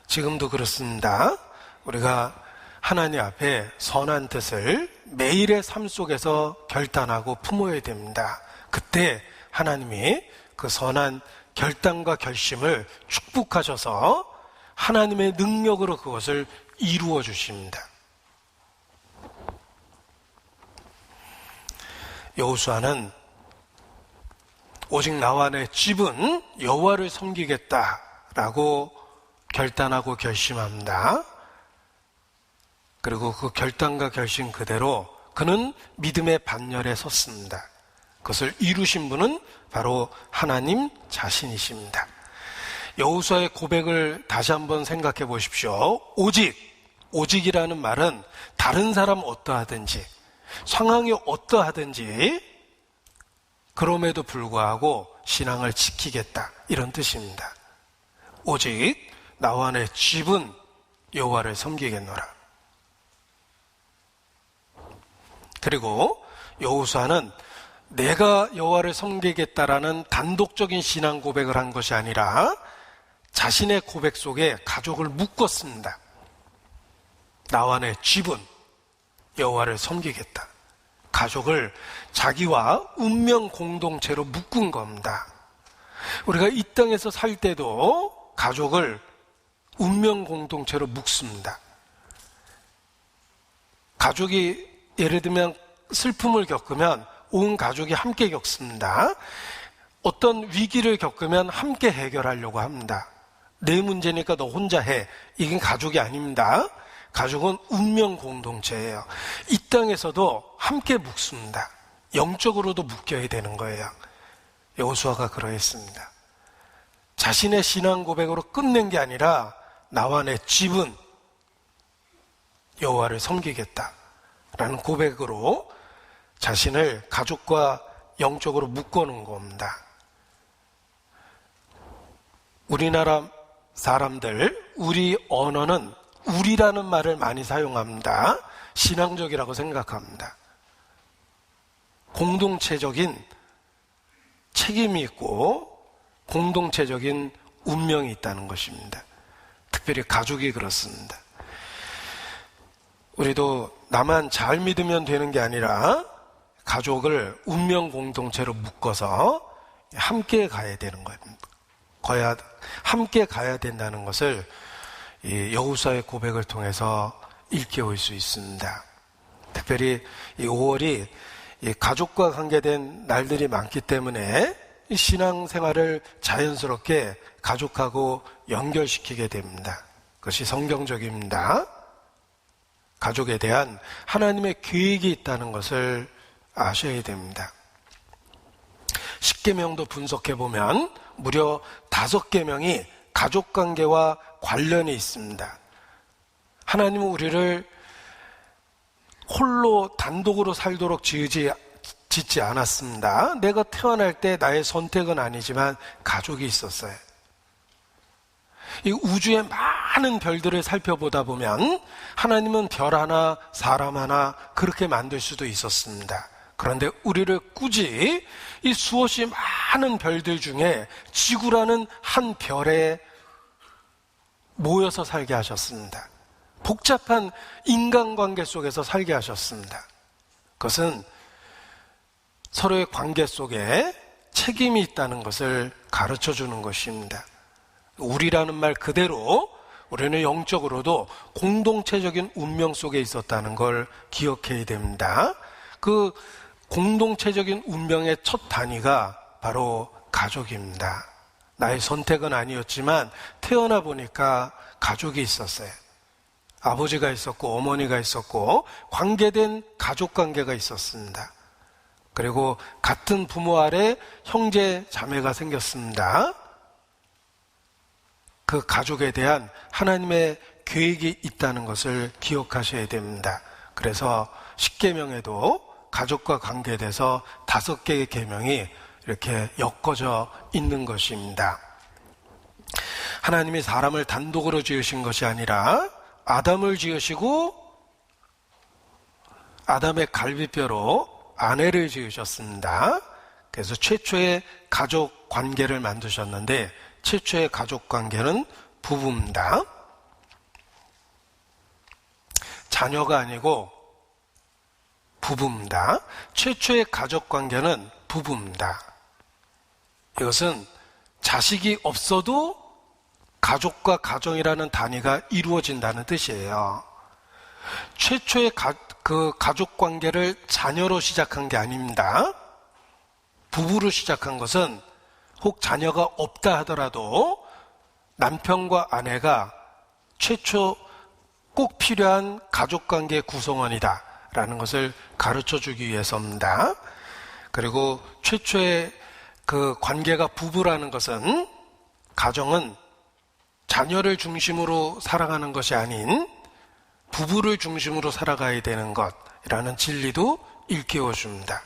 지금도 그렇습니다. 우리가 하나님 앞에 선한 뜻을 매일의 삶 속에서 결단하고 품어야 됩니다. 그때 하나님이 그 선한 결단과 결심을 축복하셔서 하나님의 능력으로 그것을 이루어 주십니다. 여호수아는 오직 나와 내 집은 여호와를 섬기겠다라고 결단하고 결심합니다. 그리고 그 결단과 결심 그대로 그는 믿음의 반열에 섰습니다. 그것을 이루신 분은 바로 하나님 자신이십니다. 여호수아의 고백을 다시 한번 생각해 보십시오. 오직이라는 말은 다른 사람 어떠하든지 상황이 어떠하든지 그럼에도 불구하고 신앙을 지키겠다, 이런 뜻입니다. 오직 나와 내 집은 여호와를 섬기겠노라. 그리고 여호수아는 내가 여호와를 섬기겠다라는 단독적인 신앙 고백을 한 것이 아니라 자신의 고백 속에 가족을 묶었습니다. 나와 내 집은 여호와를 섬기겠다. 가족을 자기와 운명 공동체로 묶은 겁니다. 우리가 이 땅에서 살 때도 가족을 운명 공동체로 묶습니다. 가족이 예를 들면 슬픔을 겪으면 온 가족이 함께 겪습니다. 어떤 위기를 겪으면 함께 해결하려고 합니다. 내 문제니까 너 혼자 해. 이게 가족이 아닙니다. 가족은 운명 공동체예요. 이 땅에서도 함께 묶습니다. 영적으로도 묶여야 되는 거예요. 여호수아가 그러했습니다. 자신의 신앙 고백으로 끝낸 게 아니라 나와 내 집은 여호와를 섬기겠다라는 고백으로 자신을 가족과 영적으로 묶어놓은 겁니다. 우리나라 사람들, 우리 언어는 우리라는 말을 많이 사용합니다. 신앙적이라고 생각합니다. 공동체적인 책임이 있고 공동체적인 운명이 있다는 것입니다. 특별히 가족이 그렇습니다. 우리도 나만 잘 믿으면 되는 게 아니라 가족을 운명 공동체로 묶어서 함께 가야 되는 거예요. 함께 가야 된다는 것을 이 여호수아의 고백을 통해서 일깨울 수 있습니다. 특별히 이 5월이 이 가족과 관계된 날들이 많기 때문에 이 신앙생활을 자연스럽게 가족하고 연결시키게 됩니다. 그것이 성경적입니다. 가족에 대한 하나님의 계획이 있다는 것을 아셔야 됩니다. 10계명도 분석해보면 무려 5계명이 가족관계와 관련이 있습니다. 하나님은 우리를 홀로 단독으로 살도록 짓지 않았습니다. 내가 태어날 때 나의 선택은 아니지만 가족이 있었어요. 이 우주의 많은 별들을 살펴보다 보면 하나님은 별 하나, 사람 하나 그렇게 만들 수도 있었습니다. 그런데 우리를 굳이 이 수없이 많은 별들 중에 지구라는 한 별에 모여서 살게 하셨습니다. 복잡한 인간관계 속에서 살게 하셨습니다. 그것은 서로의 관계 속에 책임이 있다는 것을 가르쳐 주는 것입니다. 우리라는 말 그대로 우리는 영적으로도 공동체적인 운명 속에 있었다는 걸 기억해야 됩니다. 그 공동체적인 운명의 첫 단위가 바로 가족입니다. 나의 선택은 아니었지만 태어나 보니까 가족이 있었어요. 아버지가 있었고 어머니가 있었고 관계된 가족관계가 있었습니다. 그리고 같은 부모 아래 형제 자매가 생겼습니다. 그 가족에 대한 하나님의 계획이 있다는 것을 기억하셔야 됩니다. 그래서 10계명에도 가족과 관계돼서 5개의 계명이 이렇게 엮어져 있는 것입니다. 하나님이 사람을 단독으로 지으신 것이 아니라 아담을 지으시고 아담의 갈비뼈로 아내를 지으셨습니다. 그래서 최초의 가족 관계를 만드셨는데 최초의 가족 관계는 부부입니다. 자녀가 아니고 부부입니다. 최초의 가족관계는 부부입니다. 이것은 자식이 없어도 가족과 가정이라는 단위가 이루어진다는 뜻이에요. 최초의 그 가족관계를 자녀로 시작한 게 아닙니다. 부부로 시작한 것은 혹 자녀가 없다 하더라도 남편과 아내가 최초 꼭 필요한 가족관계 구성원이다 라는 것을 가르쳐 주기 위해서입니다. 그리고 최초의 그 관계가 부부라는 것은 가정은 자녀를 중심으로 살아가는 것이 아닌 부부를 중심으로 살아가야 되는 것이라는 진리도 일깨워 줍니다.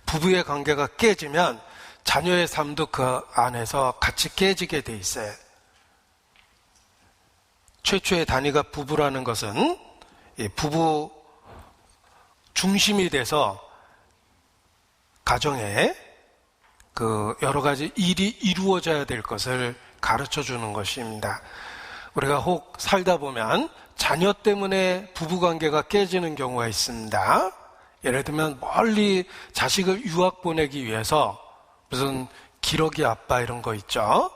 부부의 관계가 깨지면 자녀의 삶도 그 안에서 같이 깨지게 돼 있어요. 최초의 단위가 부부라는 것은 부부 중심이 돼서 가정에 그 여러 가지 일이 이루어져야 될 것을 가르쳐 주는 것입니다. 우리가 혹 살다 보면 자녀 때문에 부부관계가 깨지는 경우가 있습니다. 예를 들면 멀리 자식을 유학 보내기 위해서 무슨 기러기 아빠 이런 거 있죠.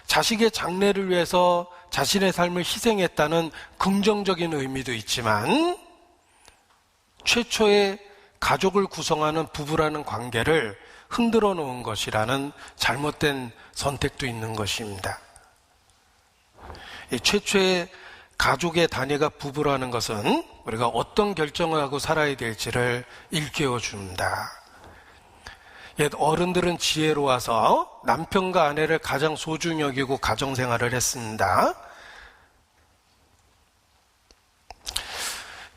자식의 장래를 위해서 자신의 삶을 희생했다는 긍정적인 의미도 있지만 최초의 가족을 구성하는 부부라는 관계를 흔들어 놓은 것이라는 잘못된 선택도 있는 것입니다. 이 최초의 가족의 단위가 부부라는 것은 우리가 어떤 결정을 하고 살아야 될지를 일깨워 줍니다. 옛 어른들은 지혜로워서 남편과 아내를 가장 소중히 여기고 가정생활을 했습니다.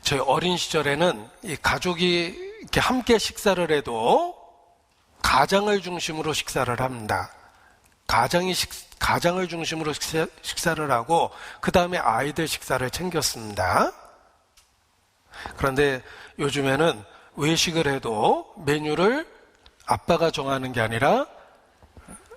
저희 어린 시절에는 이 가족이 이렇게 함께 식사를 해도 가장을 중심으로 식사를 합니다. 가장을 중심으로 식사를 하고 그 다음에 아이들 식사를 챙겼습니다. 그런데 요즘에는 외식을 해도 메뉴를 아빠가 정하는 게 아니라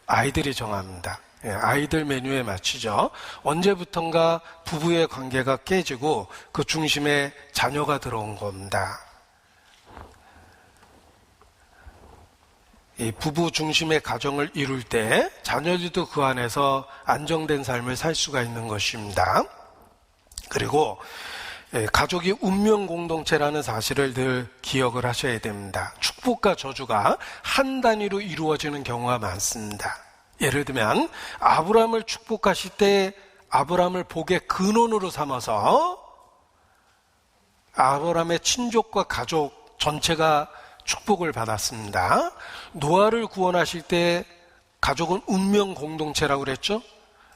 아이들이 정합니다. 아이들 메뉴에 맞추죠. 언제부턴가 부부의 관계가 깨지고 그 중심에 자녀가 들어온 겁니다. 이 부부 중심의 가정을 이룰 때 자녀들도 그 안에서 안정된 삶을 살 수가 있는 것입니다. 그리고 가족이 운명 공동체라는 사실을 늘 기억을 하셔야 됩니다. 축복과 저주가 한 단위로 이루어지는 경우가 많습니다. 예를 들면 아브라함을 축복하실 때 아브라함을 복의 근원으로 삼아서 아브라함의 친족과 가족 전체가 축복을 받았습니다. 노아를 구원하실 때 가족은 운명 공동체라고 그랬죠?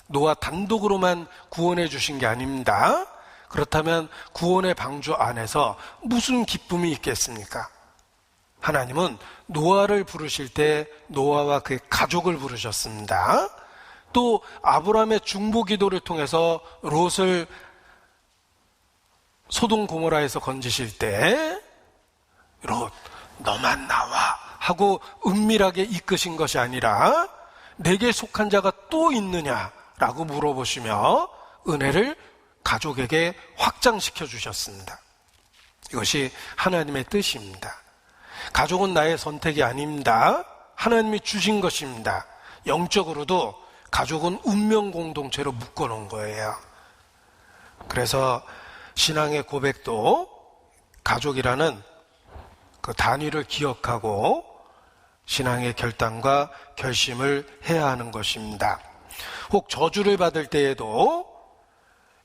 노아 단독으로만 구원해 주신 게 아닙니다. 그렇다면 구원의 방주 안에서 무슨 기쁨이 있겠습니까? 하나님은 노아를 부르실 때 노아와 그의 가족을 부르셨습니다. 또 아브라함의 중보 기도를 통해서 롯을 소돔 고모라에서 건지실 때 롯, 너만 나와 하고 은밀하게 이끄신 것이 아니라 내게 속한 자가 또 있느냐라고 물어보시며 은혜를 가족에게 확장시켜 주셨습니다. 이것이 하나님의 뜻입니다. 가족은 나의 선택이 아닙니다. 하나님이 주신 것입니다. 영적으로도 가족은 운명 공동체로 묶어놓은 거예요. 그래서 신앙의 고백도 가족이라는 그 단위를 기억하고 신앙의 결단과 결심을 해야 하는 것입니다. 혹 저주를 받을 때에도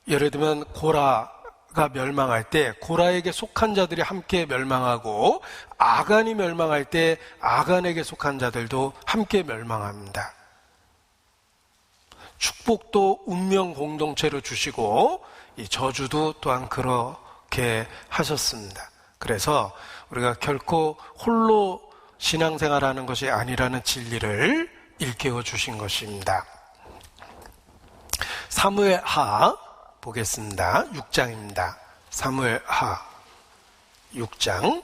예를 들면 고라가 멸망할 때 고라에게 속한 자들이 함께 멸망하고 아간이 멸망할 때 아간에게 속한 자들도 함께 멸망합니다. 축복도 운명 공동체로 주시고 이 저주도 또한 그렇게 하셨습니다. 그래서 우리가 결코 홀로 신앙생활하는 것이 아니라는 진리를 일깨워 주신 것입니다. 사무엘하 보겠습니다. 6장입니다. 사무엘하 6장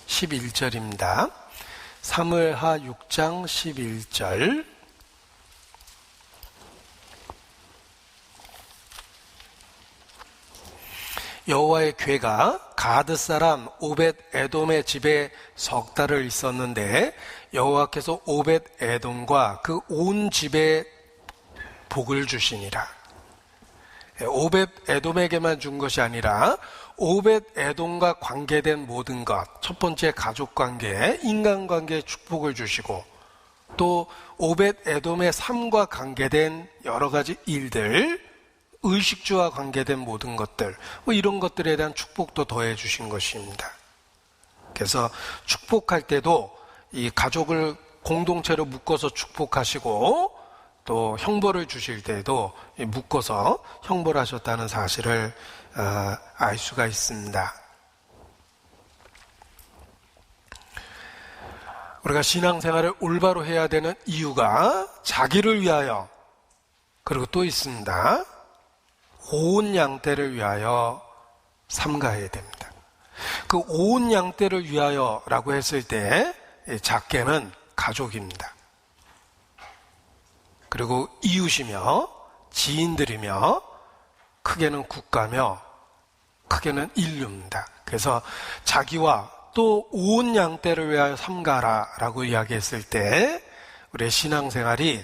11절입니다. 사무엘하 6장 11절 여호와의 궤가 가드 사람 오벳 에돔의 집에 석 달을 있었는데 여호와께서 오벳 에돔과 그 온 집에 복을 주시니라. 오벳 에돔에게만 준 것이 아니라 오벳 에돔과 관계된 모든 것, 첫 번째 가족 관계, 인간 관계에 축복을 주시고 또 오벳 에돔의 삶과 관계된 여러 가지 일들, 의식주와 관계된 모든 것들, 이런 것들에 대한 축복도 더해 주신 것입니다. 그래서 축복할 때도 이 가족을 공동체로 묶어서 축복하시고 또 형벌을 주실 때에도 묶어서 형벌 하셨다는 사실을 알 수가 있습니다. 우리가 신앙생활을 올바로 해야 되는 이유가 자기를 위하여, 그리고 또 있습니다. 온 양떼를 위하여 삼가해야 됩니다. 그 온 양떼를 위하여라고 했을 때 작게는 가족입니다. 그리고 이웃이며 지인들이며 크게는 국가며 크게는 인류입니다. 그래서 자기와 또 온 양떼를 위하여 삼가라라고 이야기했을 때 우리의 신앙생활이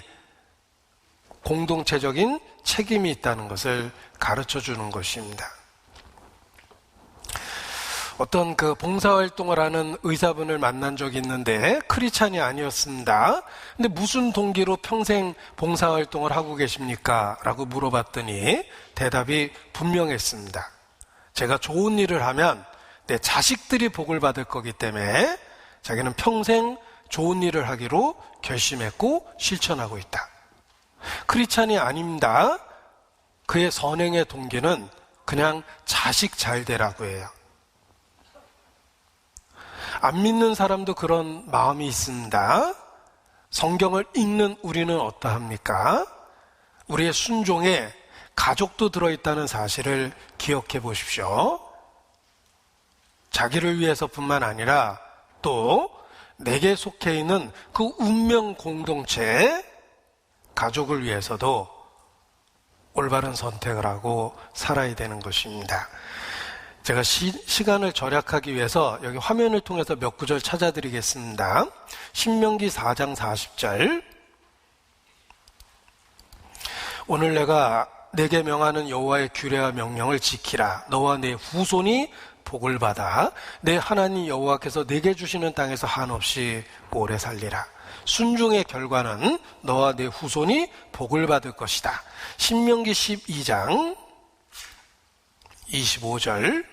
공동체적인 책임이 있다는 것을 가르쳐 주는 것입니다. 어떤 그 봉사활동을 하는 의사분을 만난 적이 있는데 크리스찬이 아니었습니다. 근데 무슨 동기로 평생 봉사활동을 하고 계십니까? 라고 물어봤더니 대답이 분명했습니다. 제가 좋은 일을 하면 내 자식들이 복을 받을 거기 때문에 자기는 평생 좋은 일을 하기로 결심했고 실천하고 있다. 크리스찬이 아닙니다. 그의 선행의 동기는 그냥 자식 잘 되라고 해요. 안 믿는 사람도 그런 마음이 있습니다. 성경을 읽는 우리는 어떠합니까? 우리의 순종에 가족도 들어있다는 사실을 기억해 보십시오. 자기를 위해서뿐만 아니라 또 내게 속해 있는 그 운명 공동체, 가족을 위해서도 올바른 선택을 하고 살아야 되는 것입니다. 제가 시간을 절약하기 위해서 여기 화면을 통해서 몇 구절 찾아드리겠습니다. 신명기 4장 40절. 오늘 내가 내게 명하는 여호와의 규례와 명령을 지키라. 너와 내 후손이 복을 받아 내 하나님 여호와께서 내게 주시는 땅에서 한없이 오래 살리라. 순종의 결과는 너와 내 후손이 복을 받을 것이다. 신명기 12장 25절.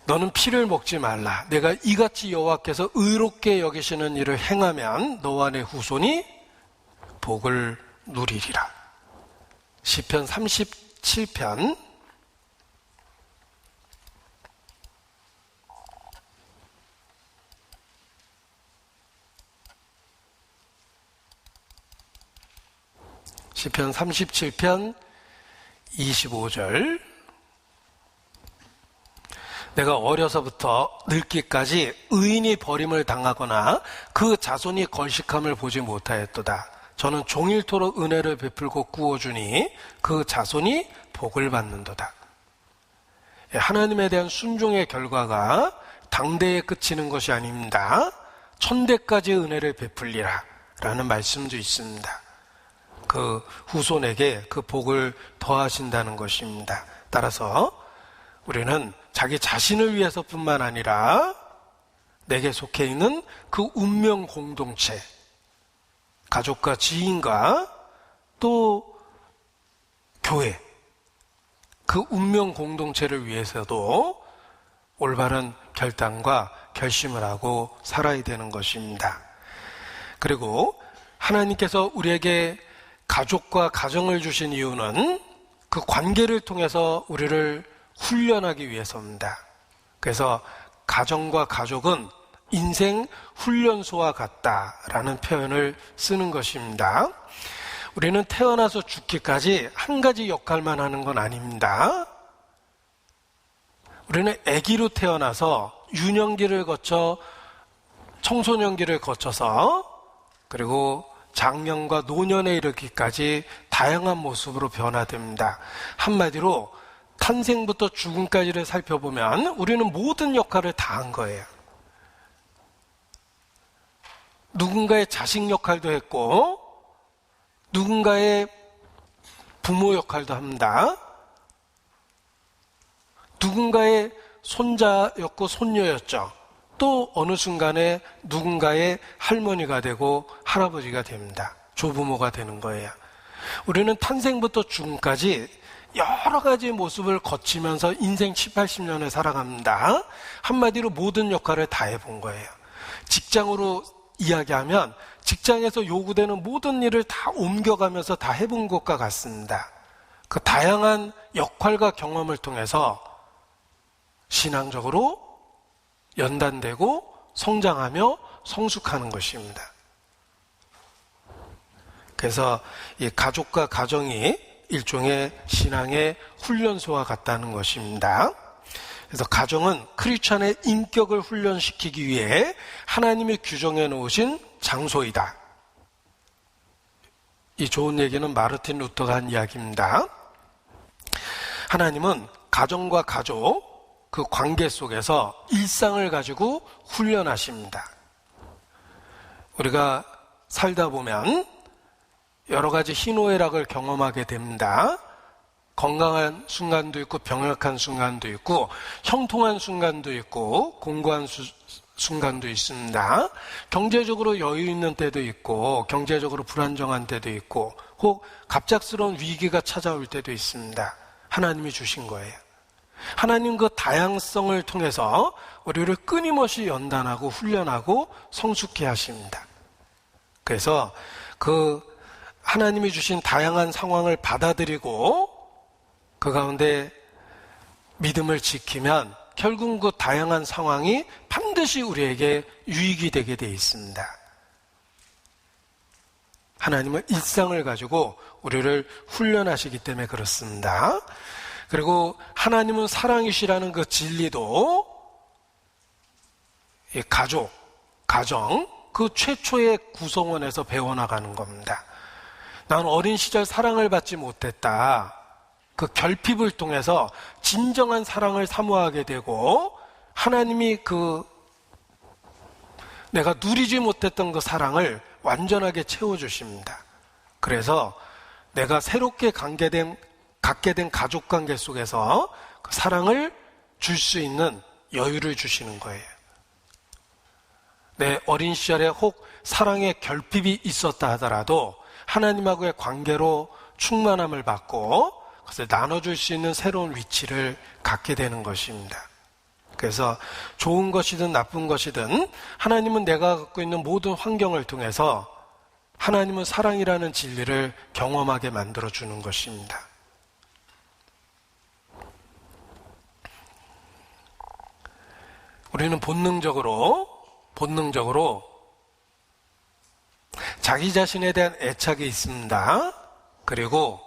너는 피를 먹지 말라. 내가 이같이 여호와께서 의롭게 여기시는 일을 행하면 너와 내 후손이 복을 누리리라. 시편 37편 37편 25절. 내가 어려서부터 늙기까지 의인이 버림을 당하거나 그 자손이 걸식함을 보지 못하였도다. 저는 종일토록 은혜를 베풀고 구워주니 그 자손이 복을 받는도다. 하나님에 대한 순종의 결과가 당대에 그치는 것이 아닙니다. 천대까지 은혜를 베풀리라 라는 말씀도 있습니다. 그 후손에게 그 복을 더하신다는 것입니다. 따라서 우리는 자기 자신을 위해서뿐만 아니라 내게 속해 있는 그 운명 공동체, 가족과 지인과 또 교회, 그 운명 공동체를 위해서도 올바른 결단과 결심을 하고 살아야 되는 것입니다. 그리고 하나님께서 우리에게 가족과 가정을 주신 이유는 그 관계를 통해서 우리를 훈련하기 위해서입니다. 그래서 가정과 가족은 인생 훈련소와 같다라는 표현을 쓰는 것입니다. 우리는 태어나서 죽기까지 한 가지 역할만 하는 건 아닙니다. 우리는 아기로 태어나서 유년기를 거쳐 청소년기를 거쳐서 그리고 장년과 노년에 이르기까지 다양한 모습으로 변화됩니다. 한마디로 탄생부터 죽음까지를 살펴보면 우리는 모든 역할을 다 한 거예요. 누군가의 자식 역할도 했고 누군가의 부모 역할도 합니다. 누군가의 손자였고 손녀였죠. 또 어느 순간에 누군가의 할머니가 되고 할아버지가 됩니다. 조부모가 되는 거예요. 우리는 탄생부터 죽음까지 여러 가지 모습을 거치면서 인생 7, 80년을 살아갑니다. 한마디로 모든 역할을 다 해본 거예요. 직장으로 이야기하면 직장에서 요구되는 모든 일을 다 옮겨가면서 다 해본 것과 같습니다. 그 다양한 역할과 경험을 통해서 신앙적으로 연단되고 성장하며 성숙하는 것입니다. 그래서 이 가족과 가정이 일종의 신앙의 훈련소와 같다는 것입니다. 그래서 가정은 크리스찬의 인격을 훈련시키기 위해 하나님이 규정해 놓으신 장소이다. 이 좋은 얘기는 마르틴 루터가 한 이야기입니다. 하나님은 가정과 가족, 그 관계 속에서 일상을 가지고 훈련하십니다. 우리가 살다 보면 여러 가지 희노애락을 경험하게 됩니다. 건강한 순간도 있고 병약한 순간도 있고 형통한 순간도 있고 공고한 순간도 있습니다. 경제적으로 여유 있는 때도 있고 경제적으로 불안정한 때도 있고 혹 갑작스러운 위기가 찾아올 때도 있습니다. 하나님이 주신 거예요. 하나님 그 다양성을 통해서 우리를 끊임없이 연단하고 훈련하고 성숙해 하십니다. 그래서 그 하나님이 주신 다양한 상황을 받아들이고 그 가운데 믿음을 지키면 결국 그 다양한 상황이 반드시 우리에게 유익이 되게 되어 있습니다. 하나님은 일상을 가지고 우리를 훈련하시기 때문에 그렇습니다. 그리고 하나님은 사랑이시라는 그 진리도 이 가족, 가정, 그 최초의 구성원에서 배워나가는 겁니다. 난 어린 시절 사랑을 받지 못했다. 그 결핍을 통해서 진정한 사랑을 사모하게 되고 하나님이 그 내가 누리지 못했던 그 사랑을 완전하게 채워주십니다. 그래서 내가 새롭게 갖게 된 가족관계 속에서 그 사랑을 줄 수 있는 여유를 주시는 거예요. 내 어린 시절에 혹 사랑의 결핍이 있었다 하더라도 하나님하고의 관계로 충만함을 받고 그래서 나눠줄 수 있는 새로운 위치를 갖게 되는 것입니다. 그래서 좋은 것이든 나쁜 것이든 하나님은 내가 갖고 있는 모든 환경을 통해서 하나님은 사랑이라는 진리를 경험하게 만들어주는 것입니다. 우리는 본능적으로 자기 자신에 대한 애착이 있습니다. 그리고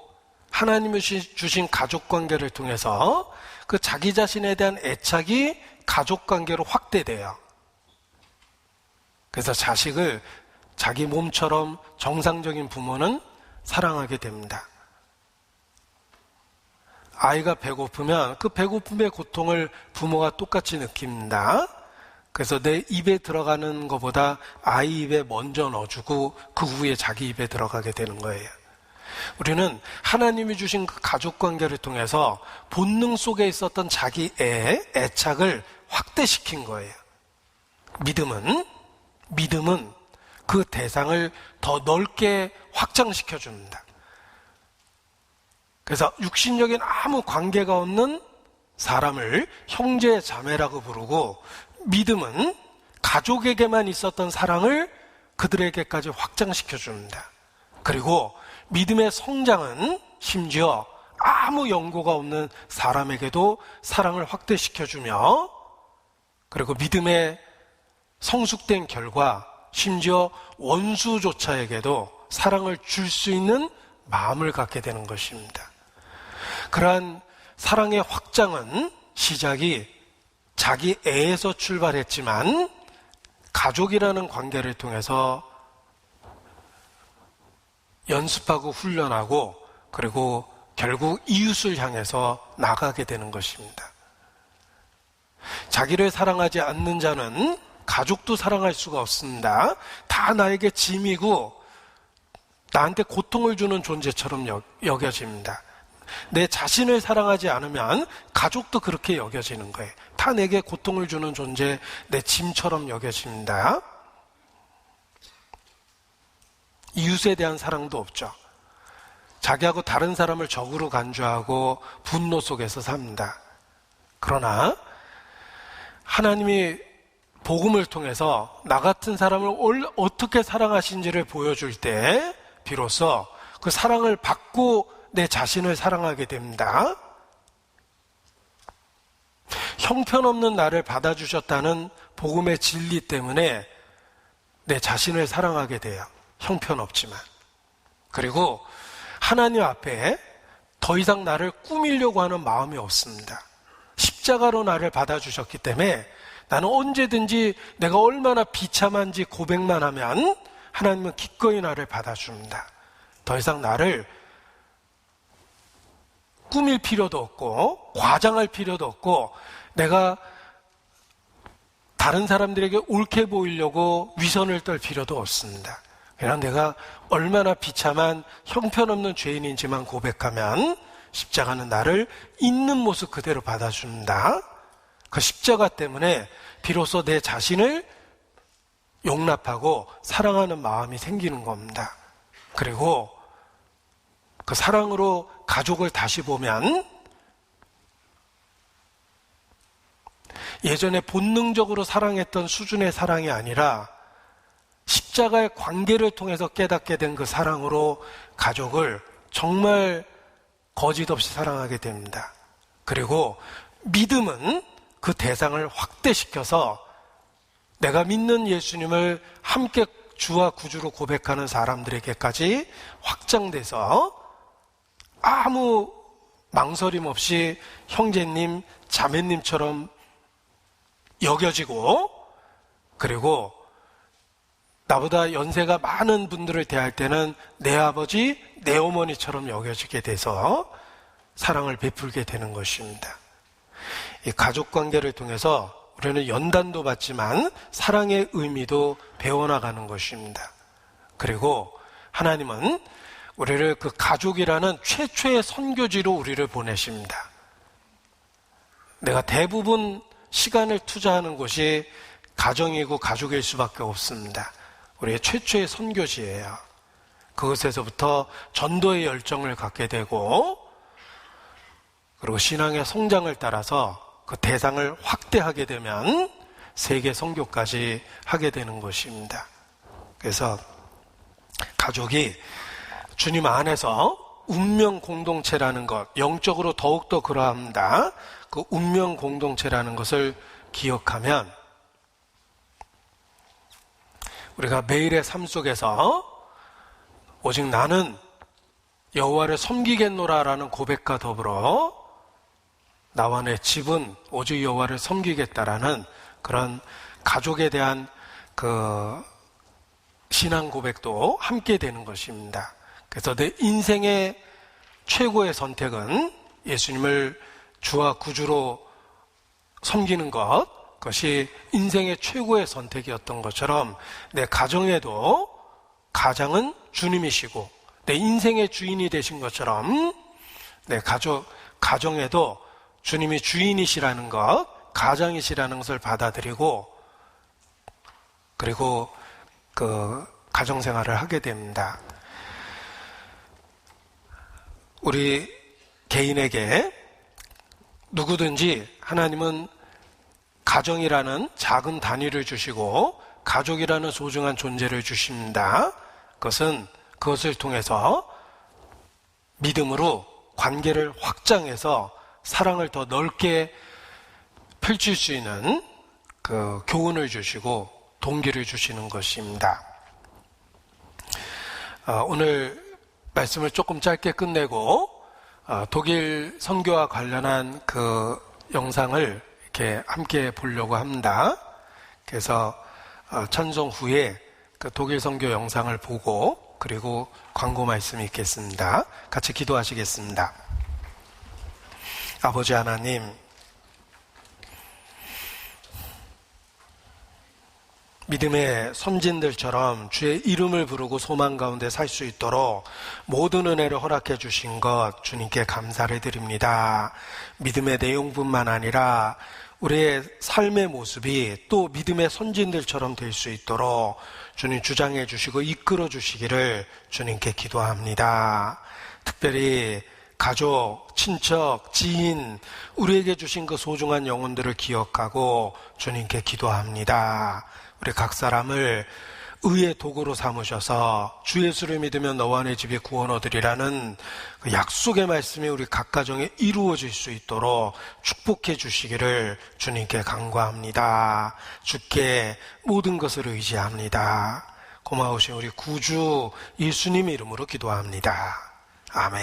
하나님이 주신 가족관계를 통해서 그 자기 자신에 대한 애착이 가족관계로 확대돼요. 그래서 자식을 자기 몸처럼 정상적인 부모는 사랑하게 됩니다. 아이가 배고프면 그 배고픔의 고통을 부모가 똑같이 느낍니다. 그래서 내 입에 들어가는 것보다 아이 입에 먼저 넣어주고 그 후에 자기 입에 들어가게 되는 거예요. 우리는 하나님이 주신 그 가족관계를 통해서 본능 속에 있었던 자기의 애착을 확대시킨 거예요. 믿음은 그 대상을 더 넓게 확장시켜 줍니다. 그래서 육신적인 아무 관계가 없는 사람을 형제 자매라고 부르고 믿음은 가족에게만 있었던 사랑을 그들에게까지 확장시켜 줍니다. 그리고 믿음의 성장은 심지어 아무 연고가 없는 사람에게도 사랑을 확대시켜 주며 그리고 믿음의 성숙된 결과 심지어 원수조차에게도 사랑을 줄 수 있는 마음을 갖게 되는 것입니다. 그러한 사랑의 확장은 시작이 자기 애에서 출발했지만 가족이라는 관계를 통해서 연습하고 훈련하고 그리고 결국 이웃을 향해서 나가게 되는 것입니다. 자기를 사랑하지 않는 자는 가족도 사랑할 수가 없습니다. 다 나에게 짐이고 나한테 고통을 주는 존재처럼 여겨집니다. 내 자신을 사랑하지 않으면 가족도 그렇게 여겨지는 거예요. 다 내게 고통을 주는 존재, 내 짐처럼 여겨집니다. 이웃에 대한 사랑도 없죠. 자기하고 다른 사람을 적으로 간주하고 분노 속에서 삽니다. 그러나 하나님이 복음을 통해서 나 같은 사람을 어떻게 사랑하신지를 보여줄 때 비로소 그 사랑을 받고 내 자신을 사랑하게 됩니다. 형편없는 나를 받아주셨다는 복음의 진리 때문에 내 자신을 사랑하게 돼요. 형편없지만. 그리고 하나님 앞에 더 이상 나를 꾸미려고 하는 마음이 없습니다. 십자가로 나를 받아주셨기 때문에 나는 언제든지 내가 얼마나 비참한지 고백만 하면 하나님은 기꺼이 나를 받아줍니다. 더 이상 나를 꾸밀 필요도 없고 과장할 필요도 없고 내가 다른 사람들에게 옳게 보이려고 위선을 떨 필요도 없습니다. 그냥 내가 얼마나 비참한 형편없는 죄인인지만 고백하면 십자가는 나를 있는 모습 그대로 받아준다. 그 십자가 때문에 비로소 내 자신을 용납하고 사랑하는 마음이 생기는 겁니다. 그리고 그 사랑으로 가족을 다시 보면 예전에 본능적으로 사랑했던 수준의 사랑이 아니라 십자가의 관계를 통해서 깨닫게 된 그 사랑으로 가족을 정말 거짓없이 사랑하게 됩니다. 그리고 믿음은 그 대상을 확대시켜서 내가 믿는 예수님을 함께 주와 구주로 고백하는 사람들에게까지 확장돼서 아무 망설임 없이 형제님, 자매님처럼 여겨지고 그리고 나보다 연세가 많은 분들을 대할 때는 내 아버지, 내 어머니처럼 여겨지게 돼서 사랑을 베풀게 되는 것입니다. 이 가족관계를 통해서 우리는 연단도 받지만 사랑의 의미도 배워나가는 것입니다. 그리고 하나님은 우리를 그 가족이라는 최초의 선교지로 우리를 보내십니다. 내가 대부분 시간을 투자하는 곳이 가정이고 가족일 수밖에 없습니다. 우리의 최초의 선교지예요. 그것에서부터 전도의 열정을 갖게 되고 그리고 신앙의 성장을 따라서 그 대상을 확대하게 되면 세계 선교까지 하게 되는 것입니다. 그래서 가족이 주님 안에서 운명 공동체라는 것, 영적으로 더욱더 그러합니다. 그 운명 공동체라는 것을 기억하면 우리가 매일의 삶 속에서 오직 나는 여호와를 섬기겠노라라는 고백과 더불어 나와 내 집은 오직 여호와를 섬기겠다라는 그런 가족에 대한 그 신앙 고백도 함께 되는 것입니다. 그래서 내 인생의 최고의 선택은 예수님을 주와 구주로 섬기는 것, 그것이 인생의 최고의 선택이었던 것처럼 내 가정에도 가장은 주님이시고 내 인생의 주인이 되신 것처럼 내 가정에도 주님이 주인이시라는 것, 가장이시라는 것을 받아들이고 그리고 그 가정생활을 하게 됩니다. 우리 개인에게 누구든지 하나님은 가정이라는 작은 단위를 주시고 가족이라는 소중한 존재를 주십니다. 그것을 통해서 믿음으로 관계를 확장해서 사랑을 더 넓게 펼칠 수 있는 그 교훈을 주시고 동기를 주시는 것입니다. 오늘 말씀을 조금 짧게 끝내고 독일 선교와 관련한 그 영상을 이렇게 함께 보려고 합니다. 그래서 찬송 후에 그 독일 선교 영상을 보고 그리고 광고 말씀이 있겠습니다. 같이 기도하시겠습니다. 아버지 하나님, 믿음의 선진들처럼 주의 이름을 부르고 소망 가운데 살 수 있도록 모든 은혜를 허락해 주신 것 주님께 감사를 드립니다. 믿음의 내용뿐만 아니라 우리의 삶의 모습이 또 믿음의 선진들처럼 될 수 있도록 주님 주장해 주시고 이끌어 주시기를 주님께 기도합니다. 특별히 가족, 친척, 지인, 우리에게 주신 그 소중한 영혼들을 기억하고 주님께 기도합니다. 우리 각 사람을 의의 도구로 삼으셔서 주 예수를 믿으면 너와 내 집에 구원 얻으리라는 그 약속의 말씀이 우리 각 가정에 이루어질 수 있도록 축복해 주시기를 주님께 간구합니다. 주께 모든 것을 의지합니다. 고마우신 우리 구주 예수님 이름으로 기도합니다. 아멘.